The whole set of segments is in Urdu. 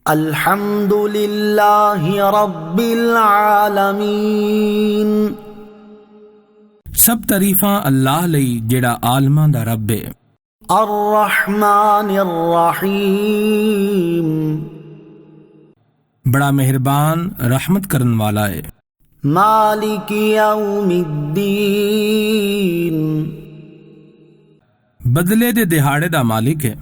الحمد للہ رب العالمین، سب تعریفاں اللہ لئی جڑا عالماں دا رب ہے۔ الرحمن الرحیم، بڑا مہربان رحمت کرن والا ہے۔ مالک یوم الدین، بدلے دے دہاڑے دا مالک ہے۔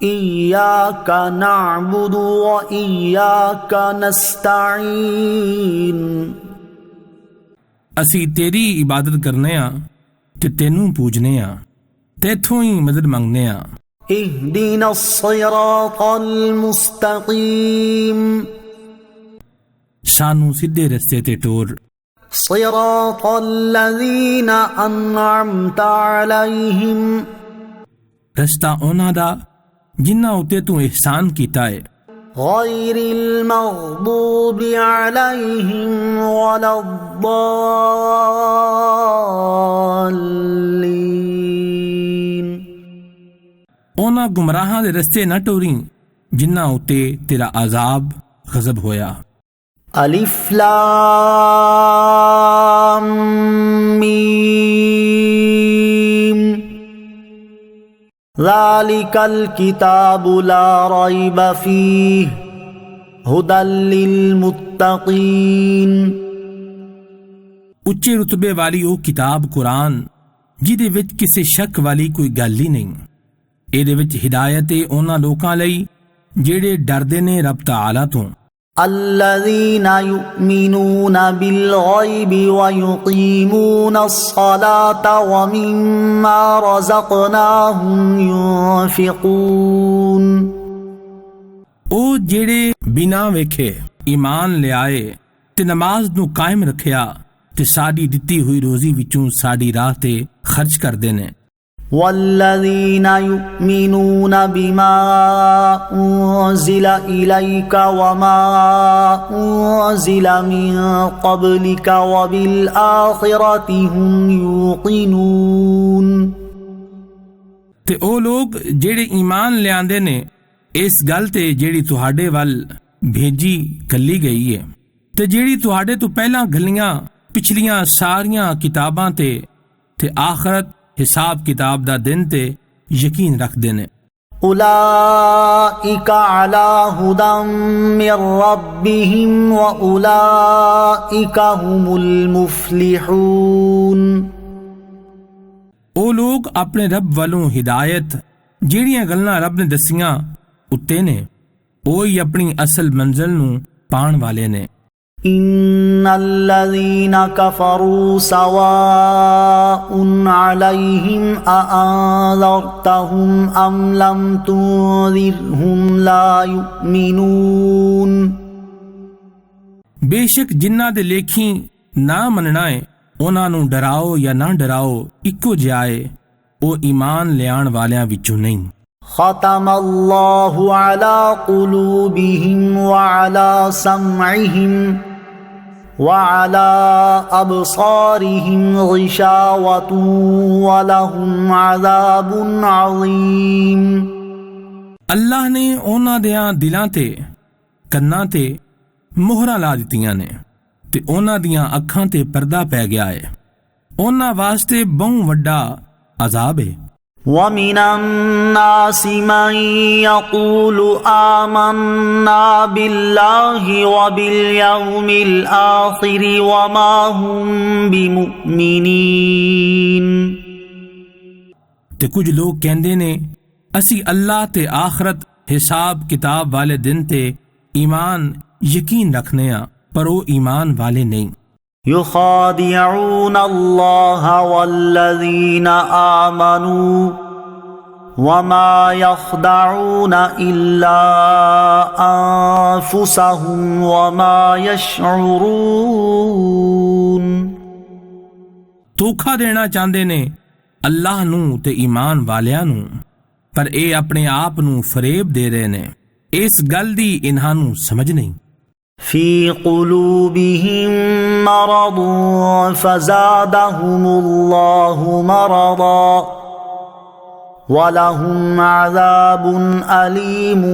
ایاک نعبد و ایاک نستعین، اسی تیری عبادت کرنے ہاں تے تینوں پوجنے ہاں، تیتھوں ہی مدد منگنے ہاں۔ اہدنا الصراط المستقیم، سانو سیدھے رستے تے ٹور۔ صراط الذین انعمت علیہم، رستہ انہاں دا جنہاں اتے تو احسان کیتا ہے۔ غیر المغضوب علیہم ولا الضالین، انہاں گمراہاں دے رستے نہ ٹوریں جنہاں اتے تیرا عذاب غضب ہویا۔ الف لام میم، ذالک الکتاب لا ریب فیہ ھدی للمتقین، اچے رتبے والی وہ کتاب قرآن جہدے وچ کسے شک والی کوئی گل ہی نہیں، اے دے وچ ہدایت ہے انہاں لوکاں لئی جڑے ڈردے نے رب تعالی تو۔ الذین یؤمنون بالغیب ویقیمون الصلاة ومما رزقناہم ينفقون، او جڑے بنا ویکھے ایمان لے آئے تے نماز نو قائم رکھیا تے ساڈی دتی ہوئی روزی وچوں ساڈی راہ تے خرچ کردے نے۔ والذین یؤمنون بما انزل الیک وما انزل من قبلک وبالآخرۃ هم یوقنون، تے او لوگ جڑے ایمان لے آندے نے اس گل تے جیڑی تہاڈے ول بھیجی کلی گئی ہے تے جیڑی تہاڈے تو پہلاں گھلیاں پچھلیاں ساریاں کتاباں تے آخرت حساب کتاب دا دن تے یقین رکھ دینے۔ اولئک علی ھدی من ربہم واولئک ھم المفلحون، او لوگ اپنے رب والوں ہدایت جیڑیاں گلاں رب نے دسیاں اتے نے، اوہی اپنی اصل منزل نو پان والے نے۔ ان الذین کفروا سواء علیہم اانذرتہم ام لم تنذرہم لا یؤمنون، بے شک جنہ دے لیکھیں نہ مننا ہے انہاں نو ڈراؤ یا نہ ڈراؤ اکو جائے، او ایمان لیان والیاں وچوں نہیں۔ ختم اللہ علی قلوبہم وعلی سمعہم وعلی ابصارہم غشاوۃ ولہم عذاب عظیم، اللہ نے انہاں دیاں دلاں تے کناں تے مہراں لا دتیاں نے تے انہاں دیاں اکھاں تے پردہ پی گیا ہے، انہاں واسطے بہوں وڈا عذاب ہے۔ وَمِنَ النَّاسِ مَن يَقُولُ آمَنَّا بِاللَّهِ وَبِالْيَوْمِ الْآخِرِ وَمَا هُمْ بِمُؤْمِنِينَ، تے کچھ لوگ کہندے نے اسی اللہ تے آخرت حساب کتاب والے دن تے ایمان یقین رکھنے ہاں، پر وہ ایمان والے نہیں۔ يخادعون اللہ والذین آمنوا وما يخدعون الا انفسهم وما يشعرون، دھوکھا دینا چاہندے نے اللہ نو تے ایمان والیاں نو، پر اے اپنے آپ نو فریب دے رہے نے، اس گل دی انہاں نو سمجھ نہیں۔ فی قلوبہم مرض فزادہم اللہ مرضا وَلَهُمْ عَذَابٌ أَلِيمٌ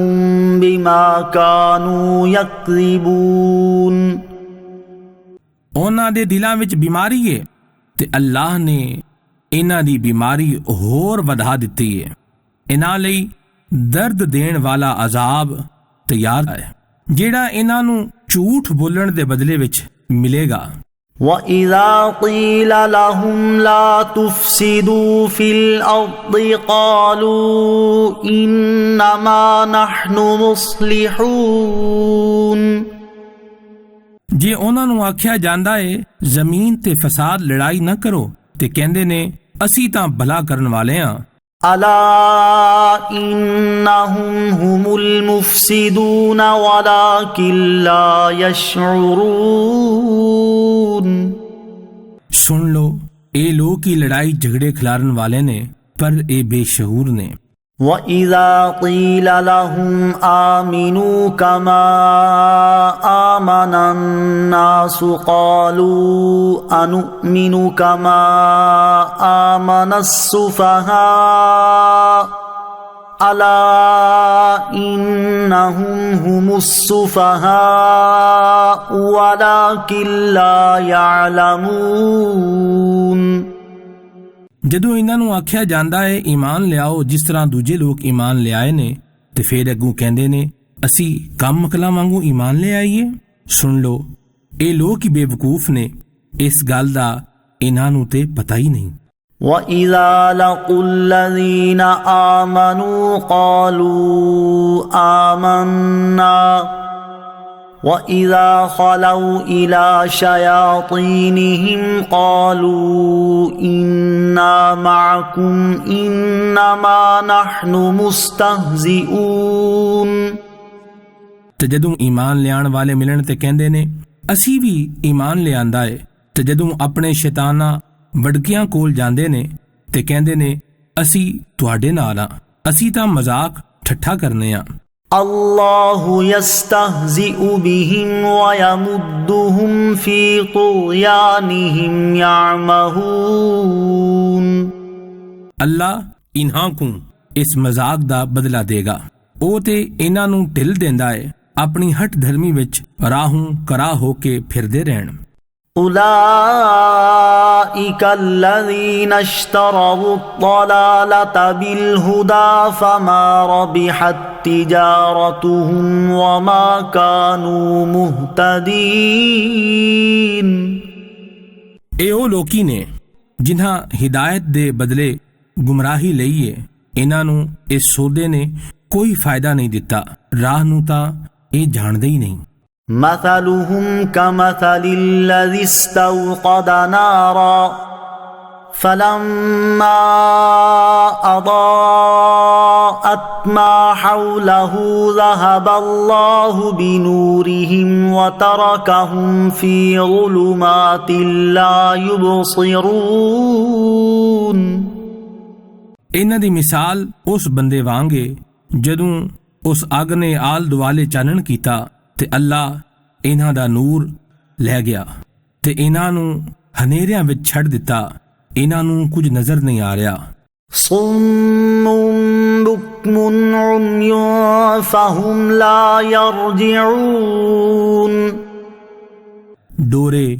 بِمَا كَانُوا يَكْذِبُونَ۔ ਉਹਨਾਂ ਦੇ ਦਿਲਾਂ ਵਿੱਚ ਬਿਮਾਰੀ ਹੈ ਤੇ ਅੱਲਾਹ ਨੇ ਇਹਨਾਂ ਦੀ ਬਿਮਾਰੀ ਹੋਰ ਵਧਾ ਦਿੱਤੀ ਹੈ। ਇਹਨਾਂ ਲਈ ਦਰਦ ਦੇਣ ਵਾਲਾ ਅਜ਼ਾਬ ਤਿਆਰ ਹੈ ਜਿਹੜਾ ਇਹਨਾਂ ਨੂੰ ਝੂਠ ਬੋਲਣ ਦੇ ਬਦਲੇ ਵਿੱਚ ਮਿਲੇਗਾ۔ وَإِذَا قِيلَ لَهُمْ لَا تُفْسِدُوا فِي الْأَرْضِ قَالُوا إِنَّمَا نَحْنُ مُصْلِحُونَ۔ ਜੇ ਉਹਨਾਂ ਨੂੰ ਆਖਿਆ ਜਾਂਦਾ ਹੈ ਜ਼ਮੀਨ ਤੇ ਫਸਾਦ ਲੜਾਈ ਨਾ ਕਰੋ ਤੇ ਕਹਿੰਦੇ ਨੇ ਅਸੀਂ ਤਾਂ ਭਲਾ ਕਰਨ ਵਾਲੇ ਹਾਂ। أَلَا إِنَّهُمْ هُمُ الْمُفْسِدُونَ وَلَكِنْ لَا يَشْعُرُونَ۔ ਸੁਣ ਲੋ ਇਹ ਲੋਕ ਹੀ ਲੜਾਈ ਝਗੜੇ ਖਿਲਾਰਨ ਵਾਲੇ ਨੇ ਪਰ ਇਹ ਬੇਸ਼ਊਰ ਨੇ۔ وَإِذَا قِيلَ لَهُمْ آمِنُوا كَمَا آمَنَ النَّاسُ قَالُوا أَنُؤْمِنُ كَمَا آمَنَ السُّفَهَاءُ أَلَا إِنَّهُمْ هُمُ السُّفَهَاءُ وَلَكِنْ لَا يَعْلَمُونَ۔ ਜਦੋਂ ਇਹਨਾਂ ਨੂੰ ਆਖਿਆ ਜਾਂਦਾ ਹੈ ਈਮਾਨ ਲਿਆਓ ਜਿਸ ਤਰ੍ਹਾਂ ਦੂਜੇ ਲੋਕ ਈਮਾਨ ਲਿਆਏ ਨੇ ਤੇ ਫਿਰ ਅੱਗੋਂ ਕਹਿੰਦੇ ਨੇ ਅਸੀਂ ਕੰਮ ਅਕਲਾਂ ਵਾਂਗੂ ਈਮਾਨ ਲੈ ਆਈਏ। ਸੁਣ ਲੋ ਇਹ ਲੋਕ ਹੀ ਬੇਵਕੂਫ ਨੇ, ਇਸ ਗੱਲ ਦਾ ਇਹਨਾਂ ਨੂੰ ਤੇ ਪਤਾ ਹੀ ਨਹੀਂ۔ وَإِذَا لَقُوا الَّذِينَ آمَنُوا قَالُوا آمَنَّا وَإِذَا خَلَوْا إِلَى شَيَاطِينِهِمْ قَالُوا إِنَّا مَعَكُمْ إِنَّمَا نَحْنُ مُسْتَهْزِئُونَ۔ ਤੇ ਜਦੋਂ ਈਮਾਨ ਲਿਆਉਣ ਵਾਲੇ ਮਿਲਣ ਤੇ ਕਹਿੰਦੇ ਨੇ ਅਸੀਂ ਵੀ ਈਮਾਨ ਲਿਆਂਦਾ ਏ, ਤੇ ਜਦੋਂ ਆਪਣੇ ਸ਼ੈਤਾਨਾਂ ਵੜਕਿਆਂ ਕੋਲ ਜਾਂਦੇ ਨੇ ਤੇ ਕਹਿੰਦੇ ਨੇ ਅਸੀਂ ਤੁਹਾਡੇ ਨਾਲ ਆ, ਅਸੀਂ ਤਾਂ ਮਜ਼ਾਕ ਠੱਠਾ ਕਰਨੇ ਆ। اللہ يستہزئ بهم ويمدهم في طغيانهم يعمهون۔ اللہ انہاں کو اس مذاق دا بدلہ دے گا، او تے انہاں نوں ڈھل دیندا ہے اپنی ہٹ دھرمی وچ راہوں کرا ہو کے پھردے رہن۔ اولئک الذین اشتروا الضلالة بالہدى فما ربحت تجارتهم وما كانوا مہتدین۔ اے او لوکی نے جنہاں ہدایت دے بدلے گمراہی لئی ہے، انہاں نوں اس سودے نے کوئی فائدہ نہیں دتا، راہ نوں تاں اے جاندے ہی نہیں۔ مثلهم كمثل الذي استوقد نارا فلما أضاءت ما حوله ذهب الله بنورهم وتركهم في ظلمات لا يبصرون۔ انہاں دی مثال اس بندے وانگے جدوں اس اگ نے آل دوالے چانن کیتا تے اللہ انہاں دا نور لے گیا تے انہاں نوں ہنیریاں وچ چھڑ دتا، انہاں نوں کچھ نظر نہیں آ رہا۔ صم بکم عمی فہم لا یرجعون۔ ڈورے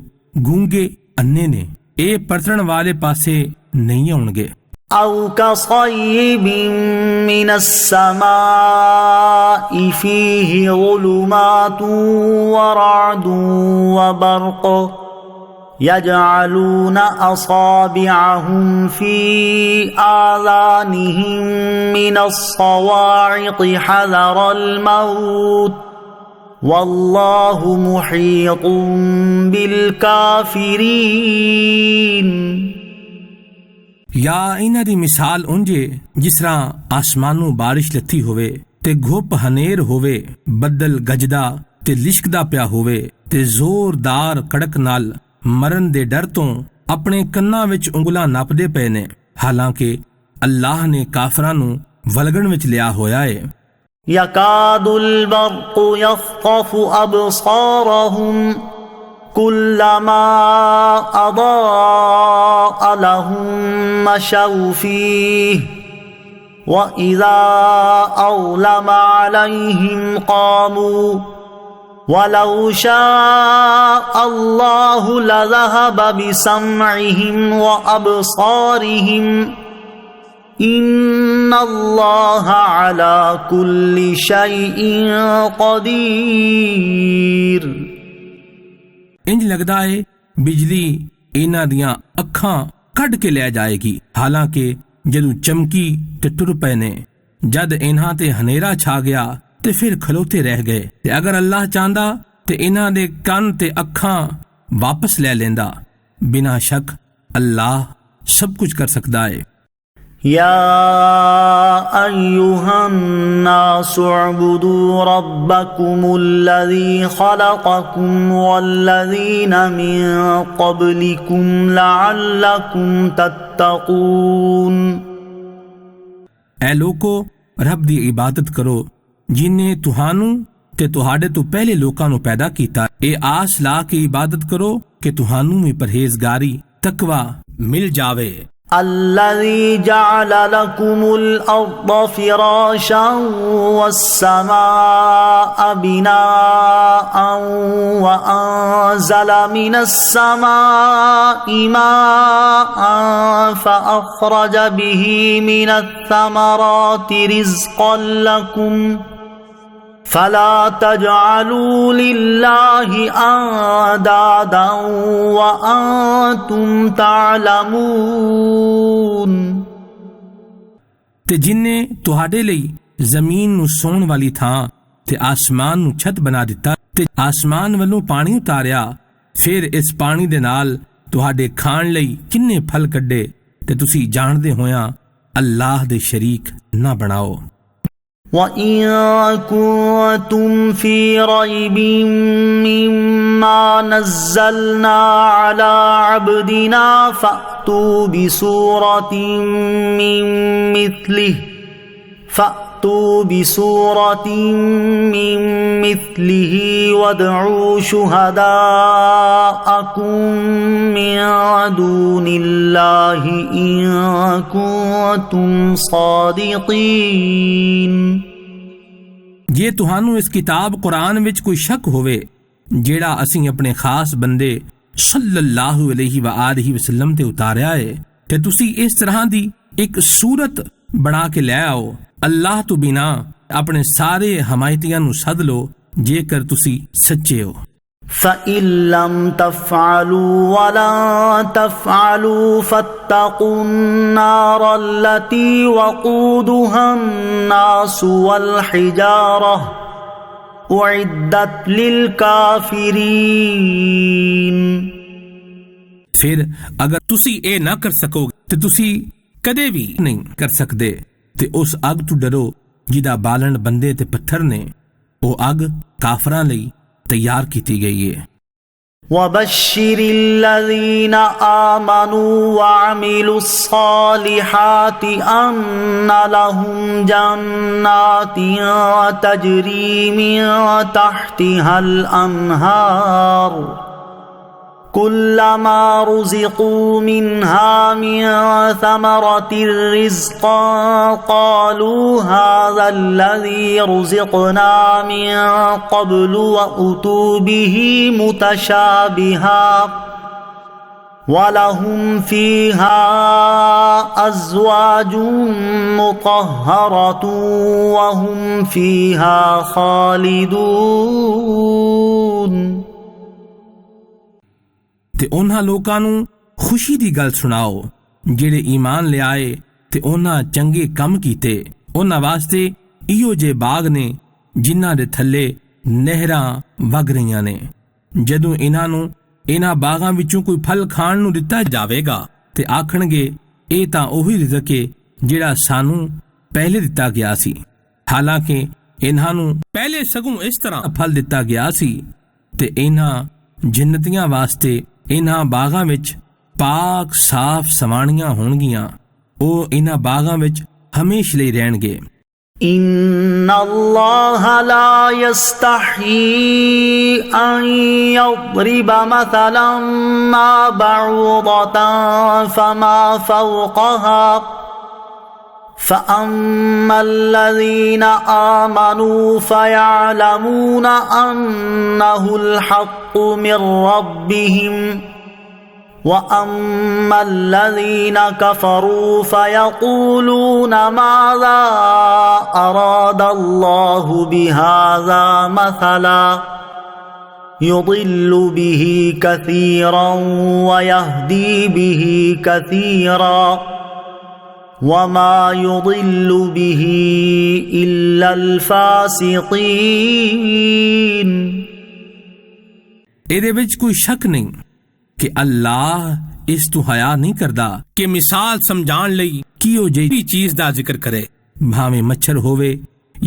گونگے انے نے، اے پرتن والے پاسے نہیں آؤن گے۔ او کصیب من السماء فیہ ظلمات ورعد وبرق يجعلون أصابعهم في آذانهم من الصواعق حذر الموت والله محيط بالكافرين۔ یا انہاں دی مثال انجے جس طرح آسمانوں بارش لتھی ہوئے تے گھپ ہنیر ہوئے، بدل گجدا تے لشکدا پیا ہوئے تے زوردار کڑک نال مرن دے ڈر تو اپنے کناں وچ انگلاں ناپدے پے نے، حالانکہ اللہ نے کافراں نوں ولگن وچ لیا ہویا ہے۔ یکاد البرق یخطف ابصارهم کلما اضاء لهم مشوا فیہ وَإِذَا أَظْلَمَ عَلَيْهِمْ قَامُوا وَلَوْ شَاءَ اللَّهُ لَذَهَبَ بِسَمْعِهِمْ وَأَبْصَارِهِمْ إِنَّ اللَّهَ عَلَى كُلِّ شَيْءٍ قَدِيرٌ۔ انج لگدا ہے بجلی انہاں دیاں اکھاں کڈ کے لے جائے گی، حالانکہ جدوں چمکی تے ٹر پے نے، جد انہاں تے ہنیرا چھا گیا تے پھر کھلوتے رہ گئے، تے اگر اللہ چاہندا تے انہاں دے کن تے اکھاں واپس لے لیندا۔ بنا شک اللہ سب کچھ کر سکدا ہے۔ يا أيها الناس اعبدوا ربكم الذي خلقكم والذين من قبلكم لعلكم تتقون۔ اے لوکو، رب دی عبادت کرو جن نے تہانوں تے تہاڈے تو پہلے لوکاں نو پیدا کیتا۔ اے آس لا کے عبادت کرو کہ تہانوں میں پرہیزگاری تقوی مل جاوے۔ الذي جعل لكم الأرض فراشا والسماء بناء وأنزل من السماء ماء فأخرج به من الثمرات رزقا لكم فلا تجعلوا لله اندادا وانتم تعلمون۔ تے جن نے تہاڈے لئی زمین نو سون والی تھاں تے آسمان نو چھت بنا دتا تے آسمان والوں پانی اتاریا، پھر اس پانی دے نال تہاڈے کھان لئی کنے پھل کڈے تے تسی جاندے ہویاں اللہ دے شریک نہ بناؤ۔ وَإِن كُنتُمْ فِي رَيْبٍ مِّمَّا نَزَّلْنَا عَلَى عَبْدِنَا فَأْتُوا بِسُورَةٍ مِّن مِّثْلِهِ وَادْعُوا شُهَدَاءَكُم مِّن دُونِ اللَّهِ إِن كُنتُمْ صَادِقِينَ۔ جے تہانوں اس کتاب قرآن وچ کوئی شک ہوئے جیڑا اسی اپنے خاص بندے صلی اللہ علیہ وآلہ وسلم تے اتاریا ہے، تے تسی اس طرح دی ایک صورت بنا کے لے آؤ، اللہ تو بنا اپنے سارے حمایتیاں نو سد لو جے کر تسی سچے ہو۔ فَإِن لَّمْ تَفْعَلُوا وَلَن تَفْعَلُوا فَاتَّقُوا النَّارَ الَّتِي وَقُودُهَا النَّاسُ وَالْحِجَارَةُ أُعِدَّتْ لِلْكَافِرِينَ۔ پھر اگر تسی اے نہ کر سکو تے تسی کدے بھی نہیں کر سکدے تے اس اگ تو ڈرو جدا بالن بندے تے پتھر نے، او اگ کافراں لئی تیار کیتی گئی ہے۔ وَبَشِّرِ الَّذِينَ آمَنُوا وَعَمِلُوا الصَّالِحَاتِ أَنَّ لَهُمْ جَنَّاتٍ تَجْرِي مِن تَحْتِهَا الْأَنْهَارُ كُلَّمَا رُزِقُوا مِنْهَا مِن ثَمَرَةٍ رِزْقًا قَالُوا هَذَا الَّذِي رُزِقْنَا مِن قَبْلُ وَأُتُوا بِهِ مُتَشَابِهًا وَلَهُمْ فِيهَا أَزْوَاجٌ مُطَهَّرَةٌ وَهُمْ فِيهَا خَالِدُونَ۔ تے انہاں لوکاں نو خوشی دی گل سناؤ جڑے ایمان لے آئے تے انہاں چنگے کم کیتے، انہاں واسطے ایو جے باغ نے جنہاں دے تھلے نہراں وگ رہیاں نے۔ جدوں انہاں نو انہاں باغاں وچوں کوئی پھل کھان نو دتا جاوے گا تے آکھن گے اے تاں اوہی رزق ہے جڑا سانوں پہلے دتا گیا سی، حالانکہ انہاں نو پہلے سگوں اس طرح پھل دتا گیا سی۔ تے انہاں جنتیاں واسطے انہاں باغاں وچ پاک صاف سوانیاں ہونگیاں، او انہاں باغاں وچ ہمیشہ لئی رہن گے۔ ان اللہ لا یستحیی ان یضرب مثلا ما بعوضة فما فوقها فأما الذين آمنوا فيعلمون أنه الحق من ربهم وأما الذين كفروا فيقولون ماذا أراد الله بهذا مثلا يضل به كثيرا ويهدي به كثيرا وما يضل به إلا الفاسقين۔ ਇਹਦੇ ਵਿੱਚ ਕੋਈ ਸ਼ੱਕ ਨਹੀਂ کہ اللہ اس تو حیا نہیں کردا کہ مثال سمجھان لئی کیو جہی چیز دا ذکر کرے، بھاویں مچھر ہووے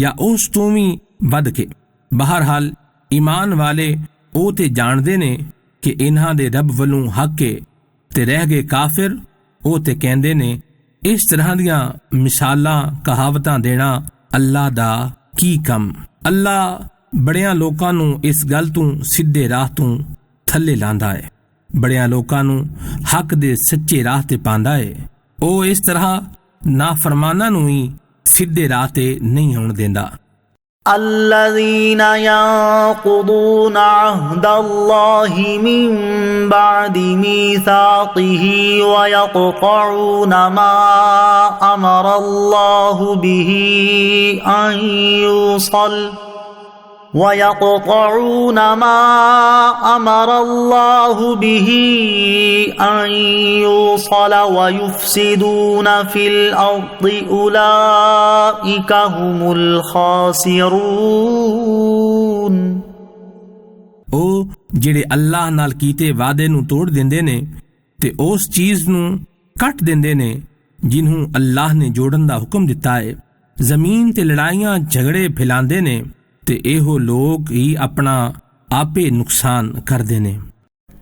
یا اس تو بھی ود کے۔ بہرحال ایمان والے او تے جاندے نے کہ انہاں دے رب ولوں حق ہے، تے رہ گئے کافر او تے کہندے نے اس طرح دیاں مثالاں کہاوتاں دینا اللہ دا کی کم۔ اللہ بڑیاں لوکاں نوں اس گل تو سیدھے راہ تو تھلے لاندا ہے، بڑیاں لوکاں نوں حق دے سچے راہ تے پاندا ہے، او اس طرح نافرماناں نوں ہی سیدھے راہ تے نہیں ہون دیندا۔ الذين ينقضون عهد الله من بعد ميثاقه ويقطعون ما أمر الله به أن يوصل وَيَقْطَعُونَ مَا أَمَرَ اللَّهُ بِهِ أَن يُوصَلَ وَيُفْسِدُونَ فِي الْأَرْضِ أُولَئِكَ هُمُ الْخَاسِرُونَ۔ او جڑے اللہ نال کیتے وعدے نو توڑ دیندے نے تے اس چیز نو کٹ دیندے نے جنہوں اللہ نے جوڑن دا حکم دتا ہے، زمین تے لڑائیاں جھگڑے پھیلاندے نے تے ایہو لوگ ہی اپنا آپے نقصان کر دینے۔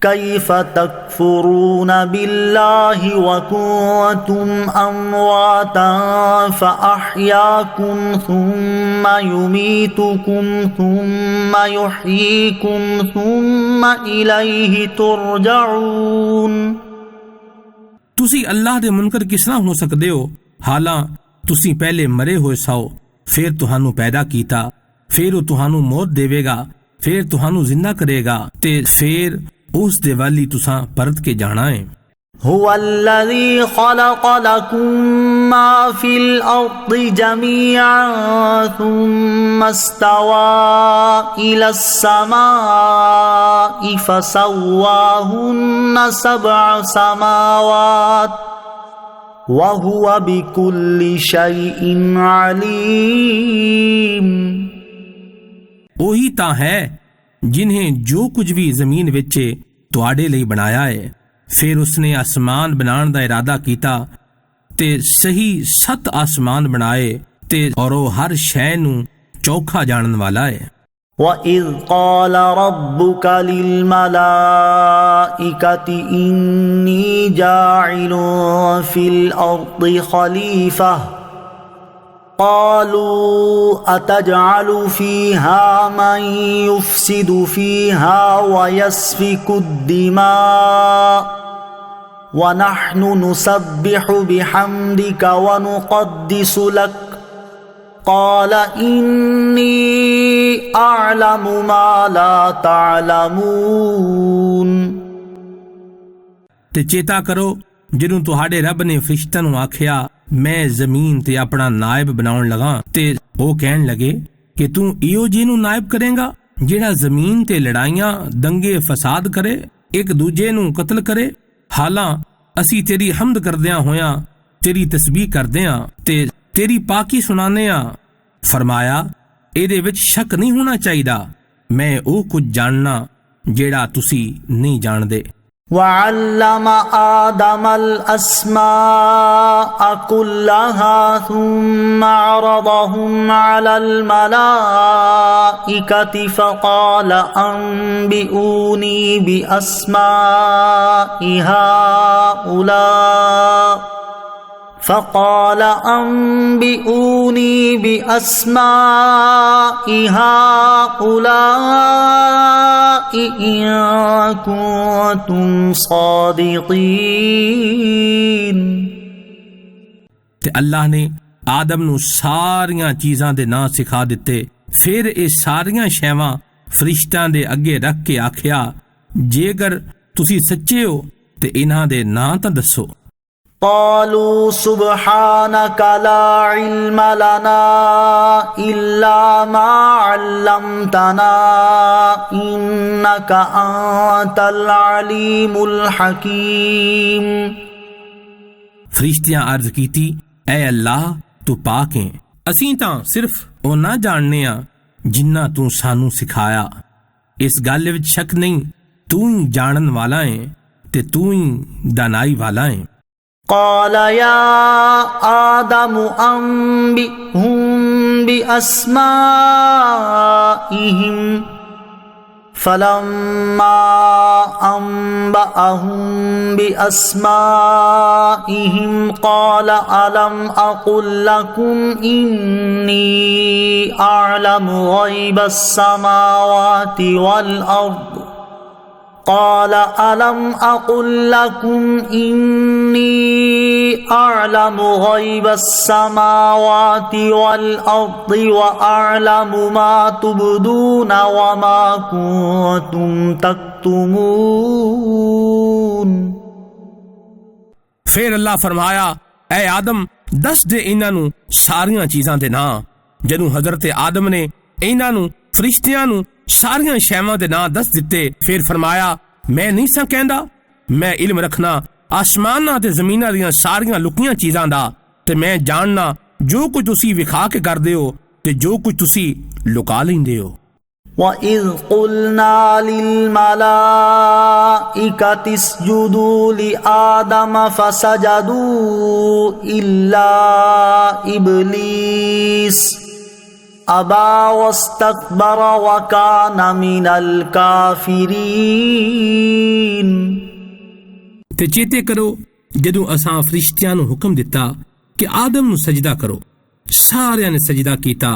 کیف تکفرون باللہ وکنتم امواتا فاحیاکم ثم یمیتکم ثم یحییکم ثم الیہ ترجعون۔ تسی اللہ دے منکر کس طرح ہو سکدے ہو حالاں تسی پہلے مرے ہوئے ساؤ، پھر تہانوں پیدا کیتا، پھر وہ تہانوں موت دے گا، پھر تہانوں زندہ کرے گا تے پھر اس دے والی تساں پرت کے جانا ہے۔ هو الذی خلق لکم ما فی الارض جميعا ثم استوى الى السماء فسواهن 7 سماوات وهو بكل شيء علیم۔ وہی تا ہے جنہیں جو کچھ بھی زمین وچ تواڈے لئی بنایا ہے، پھر اس نے آسمان بنان دا ارادہ کیتا تے صحیح 7 آسمان بنائے تے اور وہ ہر شے نوں چوکھا جانن والا ہے۔ وَإِذْ قَالَ رَبُّكَ لِلْمَلَائِكَةِ إِنِّي جَاعِلٌ فِي الْأَرْضِ خَلِيفَةً قالوا أتجعل فيها من يفسد فيها ويسفك الدماء ونحن نسبح بحمدك ونقدس لك قال إني أعلم ما لا تعلمون۔ تے چیتا کرو جنوں تہاڈے رب نے فرشتاں نوں آکھیا میں زمین تے اپنا نائب بناؤن لگا تے وہ کہن لگے کہ تو ایو جی نوں نائب کریں گا جیڑا زمین تے لڑائیاں دنگے فساد کرے، ایک دوجے نوں قتل کرے، حالاں اسی تیری حمد کردیاں ہویاں تیری تسبیح کردیاں تے تیری پاکی سنانے ہاں۔ فرمایا اے دے وچ شک نہیں ہونا چاہیدا، میں او کچھ جاننا جیڑا تسی نہیں جان دے۔ وعلم آدم الأسماء كلها ثم عرضهم على الملائكة فقال أنبئوني بأسماء هؤلاء إن كنتم صادقين۔ تے اللہ نے ਆਦਮ ਨੂੰ ਸਾਰੀਆਂ ਚੀਜ਼ਾਂ ਦੇ ਨਾਂ ਸਿਖਾ ਦਿੱਤੇ। ਫਿਰ ਇਹ ਸਾਰੀਆਂ ਸ਼ੈਵਾਂ ਫਰਿਸ਼ਤਿਆਂ ਦੇ ਅੱਗੇ ਰੱਖ ਕੇ ਆਖਿਆ, ਜੇਕਰ ਤੁਸੀਂ ਸੱਚੇ ਹੋ ਤੇ ਇਹਨਾਂ ਦੇ ਨਾਂ ਤਾਂ ਦੱਸੋ। قالوا سبحانك لا علم لنا إلا ما علمتنا إنك أنت العليم الحكيم۔ ਫਰਿਸ਼ਤਿਆਂ ਅਰਜ਼ ਕੀਤੀ, ਐ ਅੱਲਾਹ ਤੂੰ ਪਾਕ ਹੈ, ਅਸੀਂ ਤਾਂ ਸਿਰਫ ਉਹਨਾਂ ਜਾਣਨੇ ਆ ਜਿੰਨਾ ਤੂੰ ਸਾਨੂੰ ਸਿਖਾਇਆ। ਇਸ ਗੱਲ ਵਿੱਚ ਸ਼ੱਕ ਨਹੀਂ, ਤੂੰ ਹੀ ਜਾਣਨ ਵਾਲਾ ਹੈ ਤੇ ਤੂੰ ਹੀ ਦਾਨਾਈ ਵਾਲਾ ਹੈ۔ قال يا آدم أنبئهم بأسمائهم فلما أنبأهم بأسمائهم قال ألم أقل لكم إني أعلم غيب السماوات والأرض قال ألم أقل لكم إني أعلم غيب السماوات والأرض وأعلم ما تبدون وما كنتم تكتمون۔ پھر اللہ فرمایا، اے آدم دس دے انہاں نوں ساریاں چیزاں دے نام۔ جدوں حضرت آدم نے انہاں نوں فرشتیاں نوں ساریاں شیواں دے نام دس دتے، پھر فرمایا، میں نہیں سا کہندا میں علم رکھنا آسماناں تے زمیناں دیاں ساریاں لکیاں چیزاں دا، تے میں جاننا جو کچھ تسی وکھا کے کردے ہو تے جو کچھ تسی لکا لیندے ہو۔ وَإِذْ قُلْنَا لِلْمَلَائِكَةِ اسْجُدُوا لِآدَمَ فَسَجَدُوا إِلَّا إِبْلِيسَ أَبَى وَاسْتَكْبَرَ وَكَانَ مِنَ الْكَافِرِينَ۔ تے چیتے کرو جدوں اساں فرشتیاں نو حکم دتا کہ آدم نو سجدہ کرو، ساریاں نے سجدہ کیتا،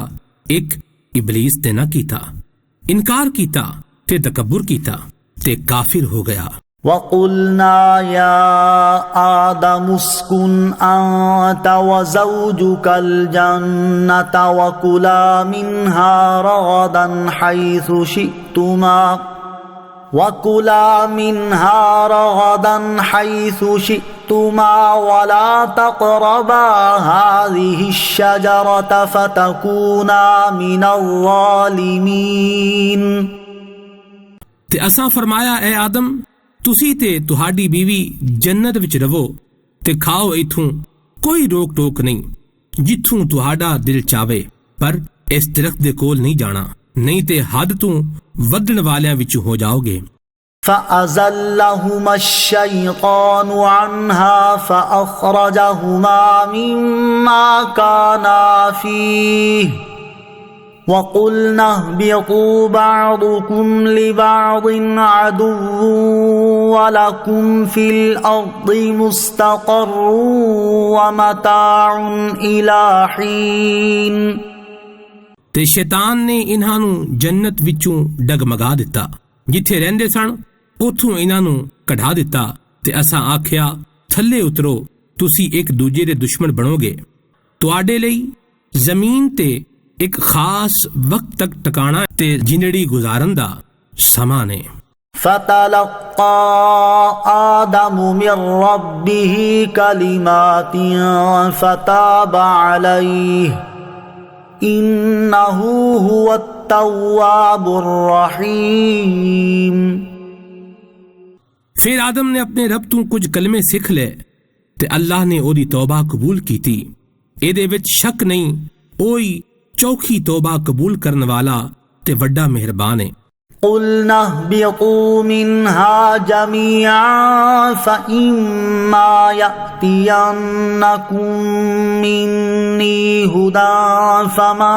ایک ابلیس تے نہ کیتا، انکار کیتا تے تکبر کیتا تے کافر ہو گیا۔ وَقُلْنَا يَا آدَمُ اسْكُنْ أَنْتَ وَزَوْجُكَ الْجَنَّةَ وَكُلَا مِنْهَا رَغَدًا حَيْثُ شِئْتُمَا وَلَا تَقْرَبَا هَذِهِ الشَّجَرَةَ فَتَكُونَا مِنَ الظَّالِمِينَ۔ تے اساں فرمایا، اے آدم تسی تے تہاڈی بیوی جنت وچ رہو تے کھاؤ، ایتھوں کوئی روک ٹوک نہیں جتھوں تہاڈا دل چاہے، پر اس درخت دے کول نہیں جانا، نہیں تے حد تو ودن والیاں وچ ہو جاؤ گے۔ فَأَزَلَّهُمَا الشَّيْطَانُ عَنْهَا فَأَخْرَجَهُمَا مِمَّا كَانَا فِيهِ وَقُلْنَا اهْبِطُوا بَعْضُكُمْ لِبَعْضٍ عَدُوٌّ وَلَكُمْ فِي الْأَرْضِ مُسْتَقَرٌّ وَمَتَاعٌ إِلَى حِينٍ۔ تے شیطان نے انہاں نوں جنت وچوں ڈگمگا دتا، جتھے رہندے سن اوتھوں انہاں نوں کڈھا دتا تے اساں آکھیا، تھلے اترو، تسی ایک دوجے دے دشمن بنو گے۔ تواڈے لئی زمین تے ایک خاص وقت تک ٹکانا تے جنڑی گزارن دا سما نے۔ فَتَلَقَّى آدَمُ مِن رَّبِّهِ كَلِمَاتٍ فَتَابَ عَلَيْهِ إِنَّهُ هُوَ التَّوَّابُ الرَّحِيمُ۔ پھر آدم نے اپنے رب تو کچھ کلمے سکھ لے تے اللہ نے او دی توبہ قبول کیتی، اے دے وچ شک نہیں، اوئی چوکھی توبہ قبول کرن والا تے وڈا مہربان ہے۔ قُلْنَا اهْبِطُوا مِنْهَا جَمِيعًا فَإِمَّا يَأْتِيَنَّكُم مِّنِّي هُدًى فَمَن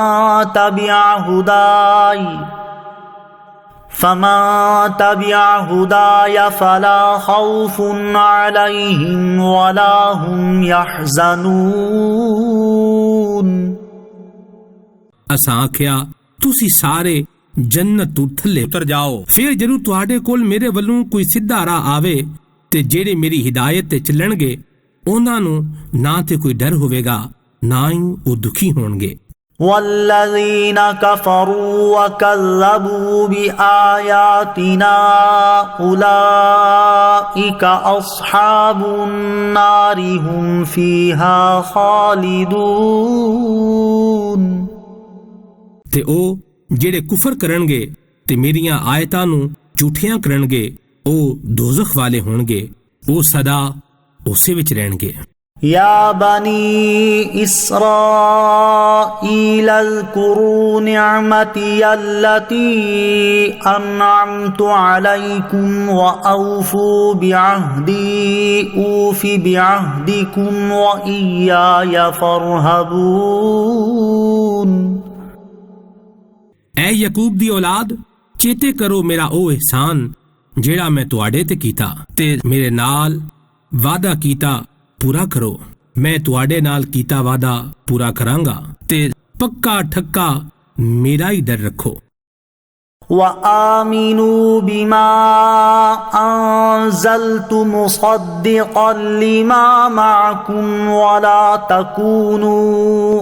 تَبِعَ هُدَايَ فَلَا خَوْفٌ عَلَيْهِمْ وَلَا هُمْ يَحْزَنُونَ۔ اساں آکھیا، تسی سارے جنت تو تھلے اتر جاؤ، پھر جدوں تہاڈے کول میرے ولوں کوئی سیدھا راہ آوے تے جیڑے میری ہدایت تے چلن گے انہاں نوں نہ تے کوئی ڈر ہوے گا نہ ہی وہ دکھی ہون گے۔ والذین کفروا وکذبوا بآیاتنا اولئک اصحاب النار هم فیہا خالدون۔ تے او جڑے کفر کرن گے تے میریاں آیتاں نو جھوٹیاں کرن گے او دوزخ والے ہون گے، او سدا اسے وچ رہن گے۔ یا بنی اسرائیل اذکروا نعمتی التی انعمت علیکم واوفوا بعہدی اوف بعہدکم وإیای فارہبون۔ اے یعقوب دی اولاد، چیتے کرو میرا او احسان جیڑا میں تواڈے تے کیتا، تے میرے نال وعدہ کیتا پورا کرو۔ میں تواڈے نال کیتا وعدہ پورا کراں گا، تے پکا ٹھکا میرا ہی ڈر رکھو۔ وآمنوا بما انزلت مصدقا لما معكم ولا تكونوا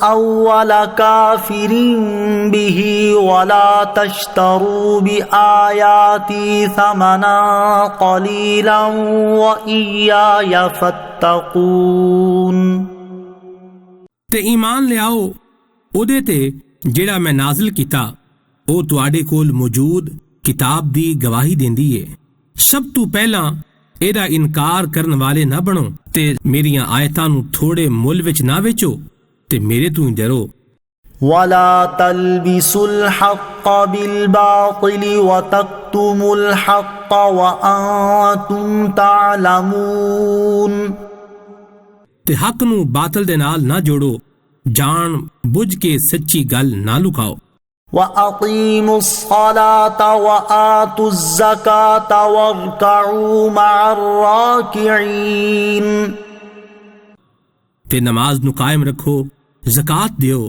اول كافر به ولا تشتروا بآياتي ثمنا قليلا وإياي فاتقون۔ تے ایمان لے آؤ اودے تے جیڑا میں نازل کیتا، او تواڈے کول موجود کتاب دی گواہی دیندی ہے۔ سب تو پہلا ایدا انکار کرن والے نہ بنو، تے میریاں آیتاں نو تھوڑے مل وچ نہ ویچو، تے میرے تو ہی ڈرو۔ ولا تلبسوا الحق بالباطل وتكتموا الحق وانتم تعلمون۔ تے حق نو باطل دے نال نہ جوڑو، جان بوجھ کے سچی گل نہ لکاؤ۔ وَأَقِيمُوا الصَّلَاةَ وَآتُوا الزَّكَاةَ وَارْكَعُوا مَعَ الرَّاكِعِينَ۔ تے نماز نو قائم رکھو، زکات دیو،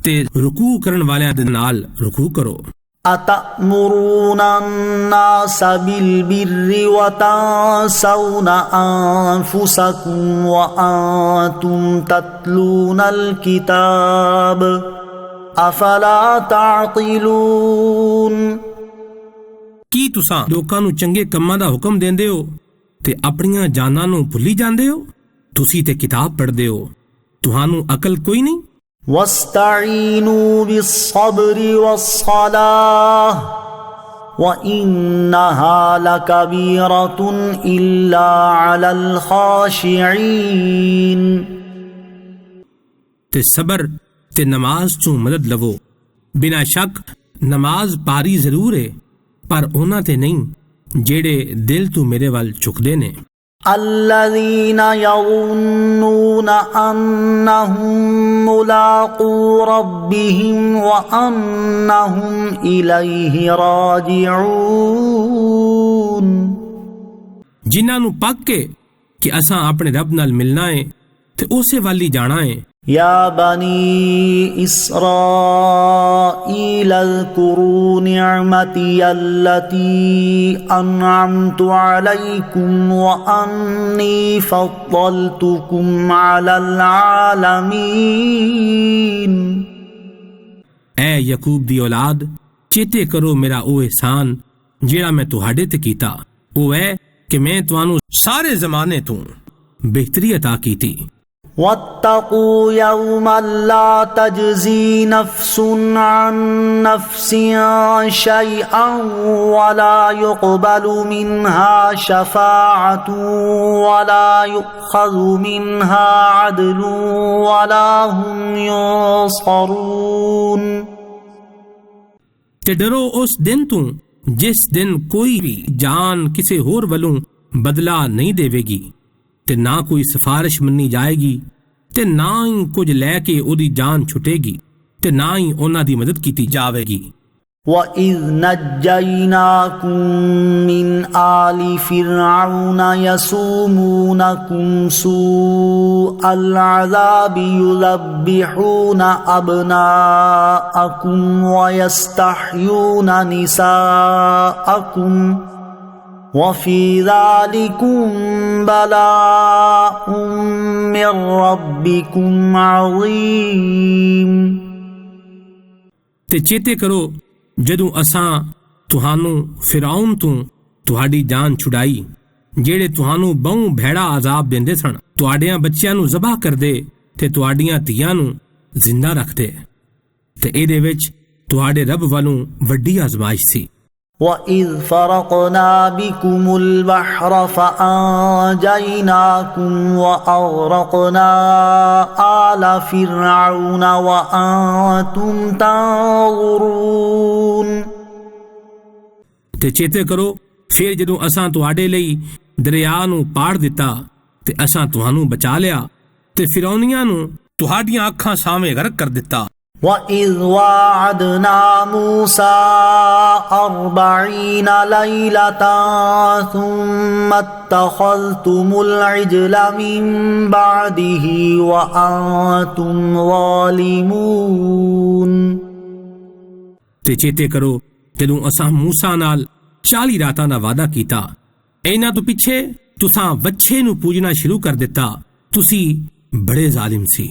تے رکوع کرن والیاں دے نال رکوع کرو۔ أَتَأْمُرُونَ النَّاسَ بِالْبِرِّ وَتَنسَوْنَ أَنفُسَكُمْ وَأَنتُمْ تَتْلُونَ الْكِتَابَ افلا تعقلون۔ کی تساں لوکاں نو چنگے کماں دا حکم دیندے ہو تے اپنیاں جاناں نو بھلی جاندے ہو؟ تسی تے کتاب پڑھدے ہو، تہانوں عقل کوئی نہیں؟ واستعینوا بالصبر والصلاة وإنها لكبيرة إلا على الخاشعين۔ تے صبر تے نماز چوں مدد لو، بنا شک نماز پاری ضرور ہے، پر اونا تے نہیں جیڑے دل تو میرے وال چکدے نے۔ الذين يظنون أنهم ملاقو ربهم وأنهم إليه راجعون۔ جنہاں نو پک کے کہ اساں اپنے رب نال ملنا ہے تے اسے والی جانا ہے۔ یا بنی اسرائیل اذکروا نعمتی التی انعمت علیکم وانی فضلتکم علی العالمین۔ اے یعقوب دی اولاد، چیتے کرو میرا او احسان جیڑا میں تہاڈے تے کیتا، او ہے کہ میں توانوں سارے زمانے تو بہتری عطا کیتی۔ واتقوا يوما لا تجزي نفس عن نفس شيئا ولا يقبل منها شفاعة ولا يؤخذ منها عدل ولا هم ينصرون۔ تے ڈرو اس دن تو جس دن کوئی بھی جان کسی ہور والوں بدلہ نہیں دے گی، تے نہ کوئی سفارش منی جائے گی، تے نہ ہی کچھ لے کے او دی جان چھٹے گی، تے نہ ہی انہاں دی مدد کیتی جاوے گی۔ وَإِذْ نَجَّيْنَاكُمْ مِنْ آلِ فِرْعَوْنَ يَسُومُونَكُمْ سُوءَ الْعَذَابِ يُذَبِّحُونَ أَبْنَاءَكُمْ وَيَسْتَحْيُونَ نِسَاءَكُمْ وَفِي ذَلِكُمْ بَلَاءٌ مِّن رَّبِّكُمْ عَظِيمٌ۔ تے چیتے کرو جدوں اساں تہانوں فرعون تو تہاڈی جان چھڑائی، جیڑے تہانوں بہوں بھیڑا عذاب دیندے سن، تہاڈیاں بچیاں نو ذبح کردے تے تہاڈیاں دھیاں نو زندہ رکھدے، تے اے دے وچ تہاڈے رب والوں وڈی آزمائش سی۔ وَإِذْ فَرَقْنَا بِكُمُ الْبَحْرَ فَأَنجَيْنَاكُمْ وَأَغْرَقْنَا آلَ فِرْعَوْنَ وَأَنْتُمْ تَنظُرُونَ۔ تے چیتے کرو پھر جدوں اساں تہاڈے لئی دریا نو پاڑ دتا تے اساں تہانوں بچا لیا تے فرعونیاں نو تہاڈیاں اکھاں سامنے غرق کر دتا۔ وَإِذْ وَاعَدْنَا مُوسَىٰ 40 لَيْلَةً ثُمَّ اتَّخَذْتُمُ الْعِجْلَ مِن بَعْدِهِ وَأَنْتُمْ ظَالِمُونَ۔ تے چیتے کرو جدوں اساں موسیٰ نال 40 راتاں دا وعدہ کیتا، اینا تو پیچھے تساں وچھے نو پوجنا شروع کر دتا، تسی بڑے ظالم سی۔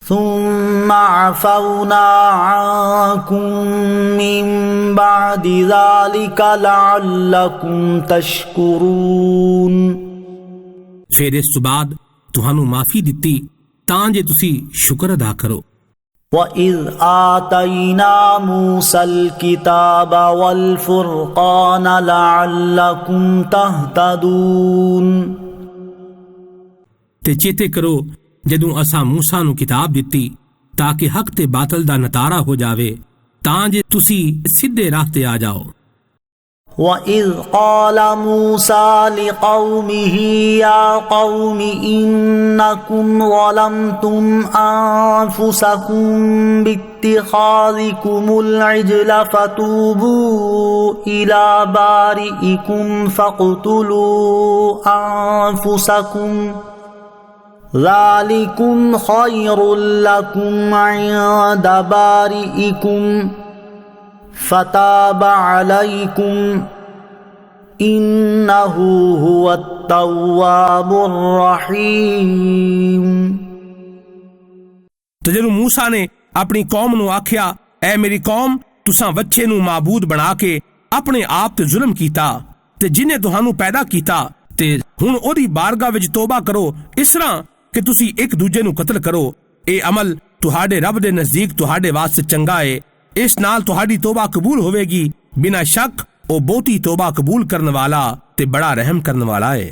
ثم عفونا عنكم من بعد ذلك لعلكم تشكرون۔ پھر اس تو بعد تہانوں معافی دتی تاں جے تسی شکر ادا کرو۔ وَإِذْ آتَيْنَا مُوسَى الْكِتَابَ وَالْفُرْقَانَ لَعَلَّكُمْ تَهْتَدُونَ۔ تے چیتے کرو جدوں اساں موسیٰ نو کتاب دتی تاکہ حق تے باطل دا نتارا ہو جاوے تاں جے تسی سیدھے راہ تے آ جاؤ۔ وَإِذْ قَالَ مُوسَى لِقَوْمِهِ يَا قَوْمِ إِنَّكُمْ ظَلَمْتُمْ أَنفُسَكُمْ بِاتِّخَاذِكُمُ الْعِجْلَ فَتُوبُوا إِلَى بَارِئِكُمْ فَاقْتُلُوا أَنفُسَكُمْ ذَلِكُمْ خَيْرٌ لَكُمْ عِندَ بَارِئِكُمْ فَتَابَ عَلَيْكُمْ إِنَّهُ هُوَ التَّوَّابُ الرَّحِيمُ۔ تو جدوں موسیٰ نے اپنی قوم نو آکھیا، اے میری قوم، تساں وچھے نو معبود بنا کے اپنے آپ تے ظلم کیتا تے جنہیں تہانوں پیدا کیتا تے ہن اودی بارگاہ وچ توبہ کرو اس طرح کہ تسی ایک دوجے نو قتل کرو۔ اے عمل تہاڈے رب دے نزدیک تہاڈے واسطے چنگا ہے، اس نال تہاڈی توبہ قبول ہوے گی، بنا شک او بہتی توبہ قبول کرنے والا تے بڑا رحم کرنے والا ہے۔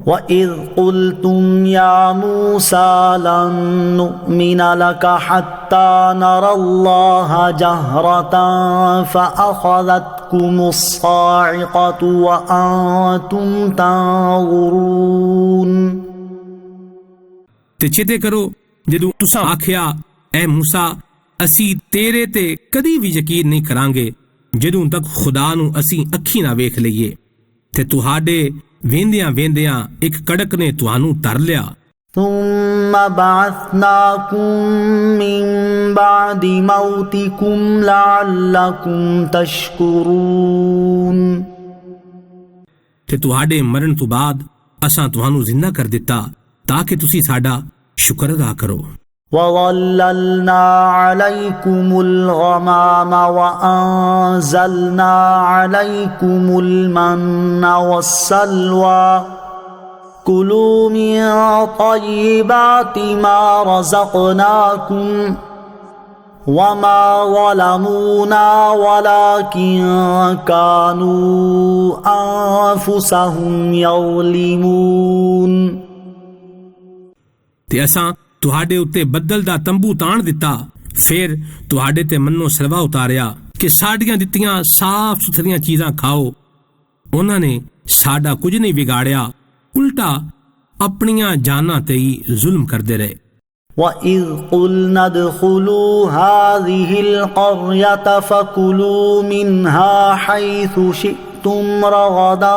وَإِذْ قُلْتُمْ يَا مُوسَى لَن نُّؤْمِنَ لَكَ حَتَّى نَرَى اللَّهَ جَهْرَةً فَأَخَذَتْكُمُ الصَّاعِقَةُ وَأَنْتُمْ تَنظُرُونَ۔ تے چیتے کرو جدوں تساں آکھیا، اے موسیٰ اسی تیرے تے کدی بھی یقین نہیں کران گے جدوں تک خدا نو اسی اکھی نہ ویکھ لئیے، تے تہاڈے ویندیاں ویندیاں ایک کڑک نے تہانوں تر لیا۔ ثم بعثناكم من بعد موتكم لعلكم تشكرون۔ تے تہاڈے مرن تو بعد اساں تہانوں زندہ کر دتا تاکہ تسی ساڈا شکر ادا کرو۔ وَظَلَّلْنَا عَلَيْكُمُ الْغَمَامَ وَأَنزَلْنَا عَلَيْكُمُ الْمَنَّ وَالسَّلْوَىٰ كُلُوا مِن طَيِّبَاتِ مَا رَزَقْنَاكُمْ وَمَا ظَلَمُونَا وَلَٰكِن كَانُوا أَنفُسَهُمْ يَظْلِمُونَ۔ تے اساں تہاڈے اُتے بدل دا تمبو تان دتا، پھر تہاڈے تے منو سلوا اتاریا کہ ساڈیاں دتیاں صاف ستھریاں چیزاں کھاؤ۔ انہاں نے ساڈا کچھ نہیں بگاڑیا، الٹا اپنیاں جاناں تے ہی ظلم کردے رہے۔ وَإِذْ قُلْنَا ادْخُلُوا هَٰذِهِ الْقَرْيَةَ فَكُلُوا مِنْهَا حَيْثُ شِئْتُمْ رَغَدًا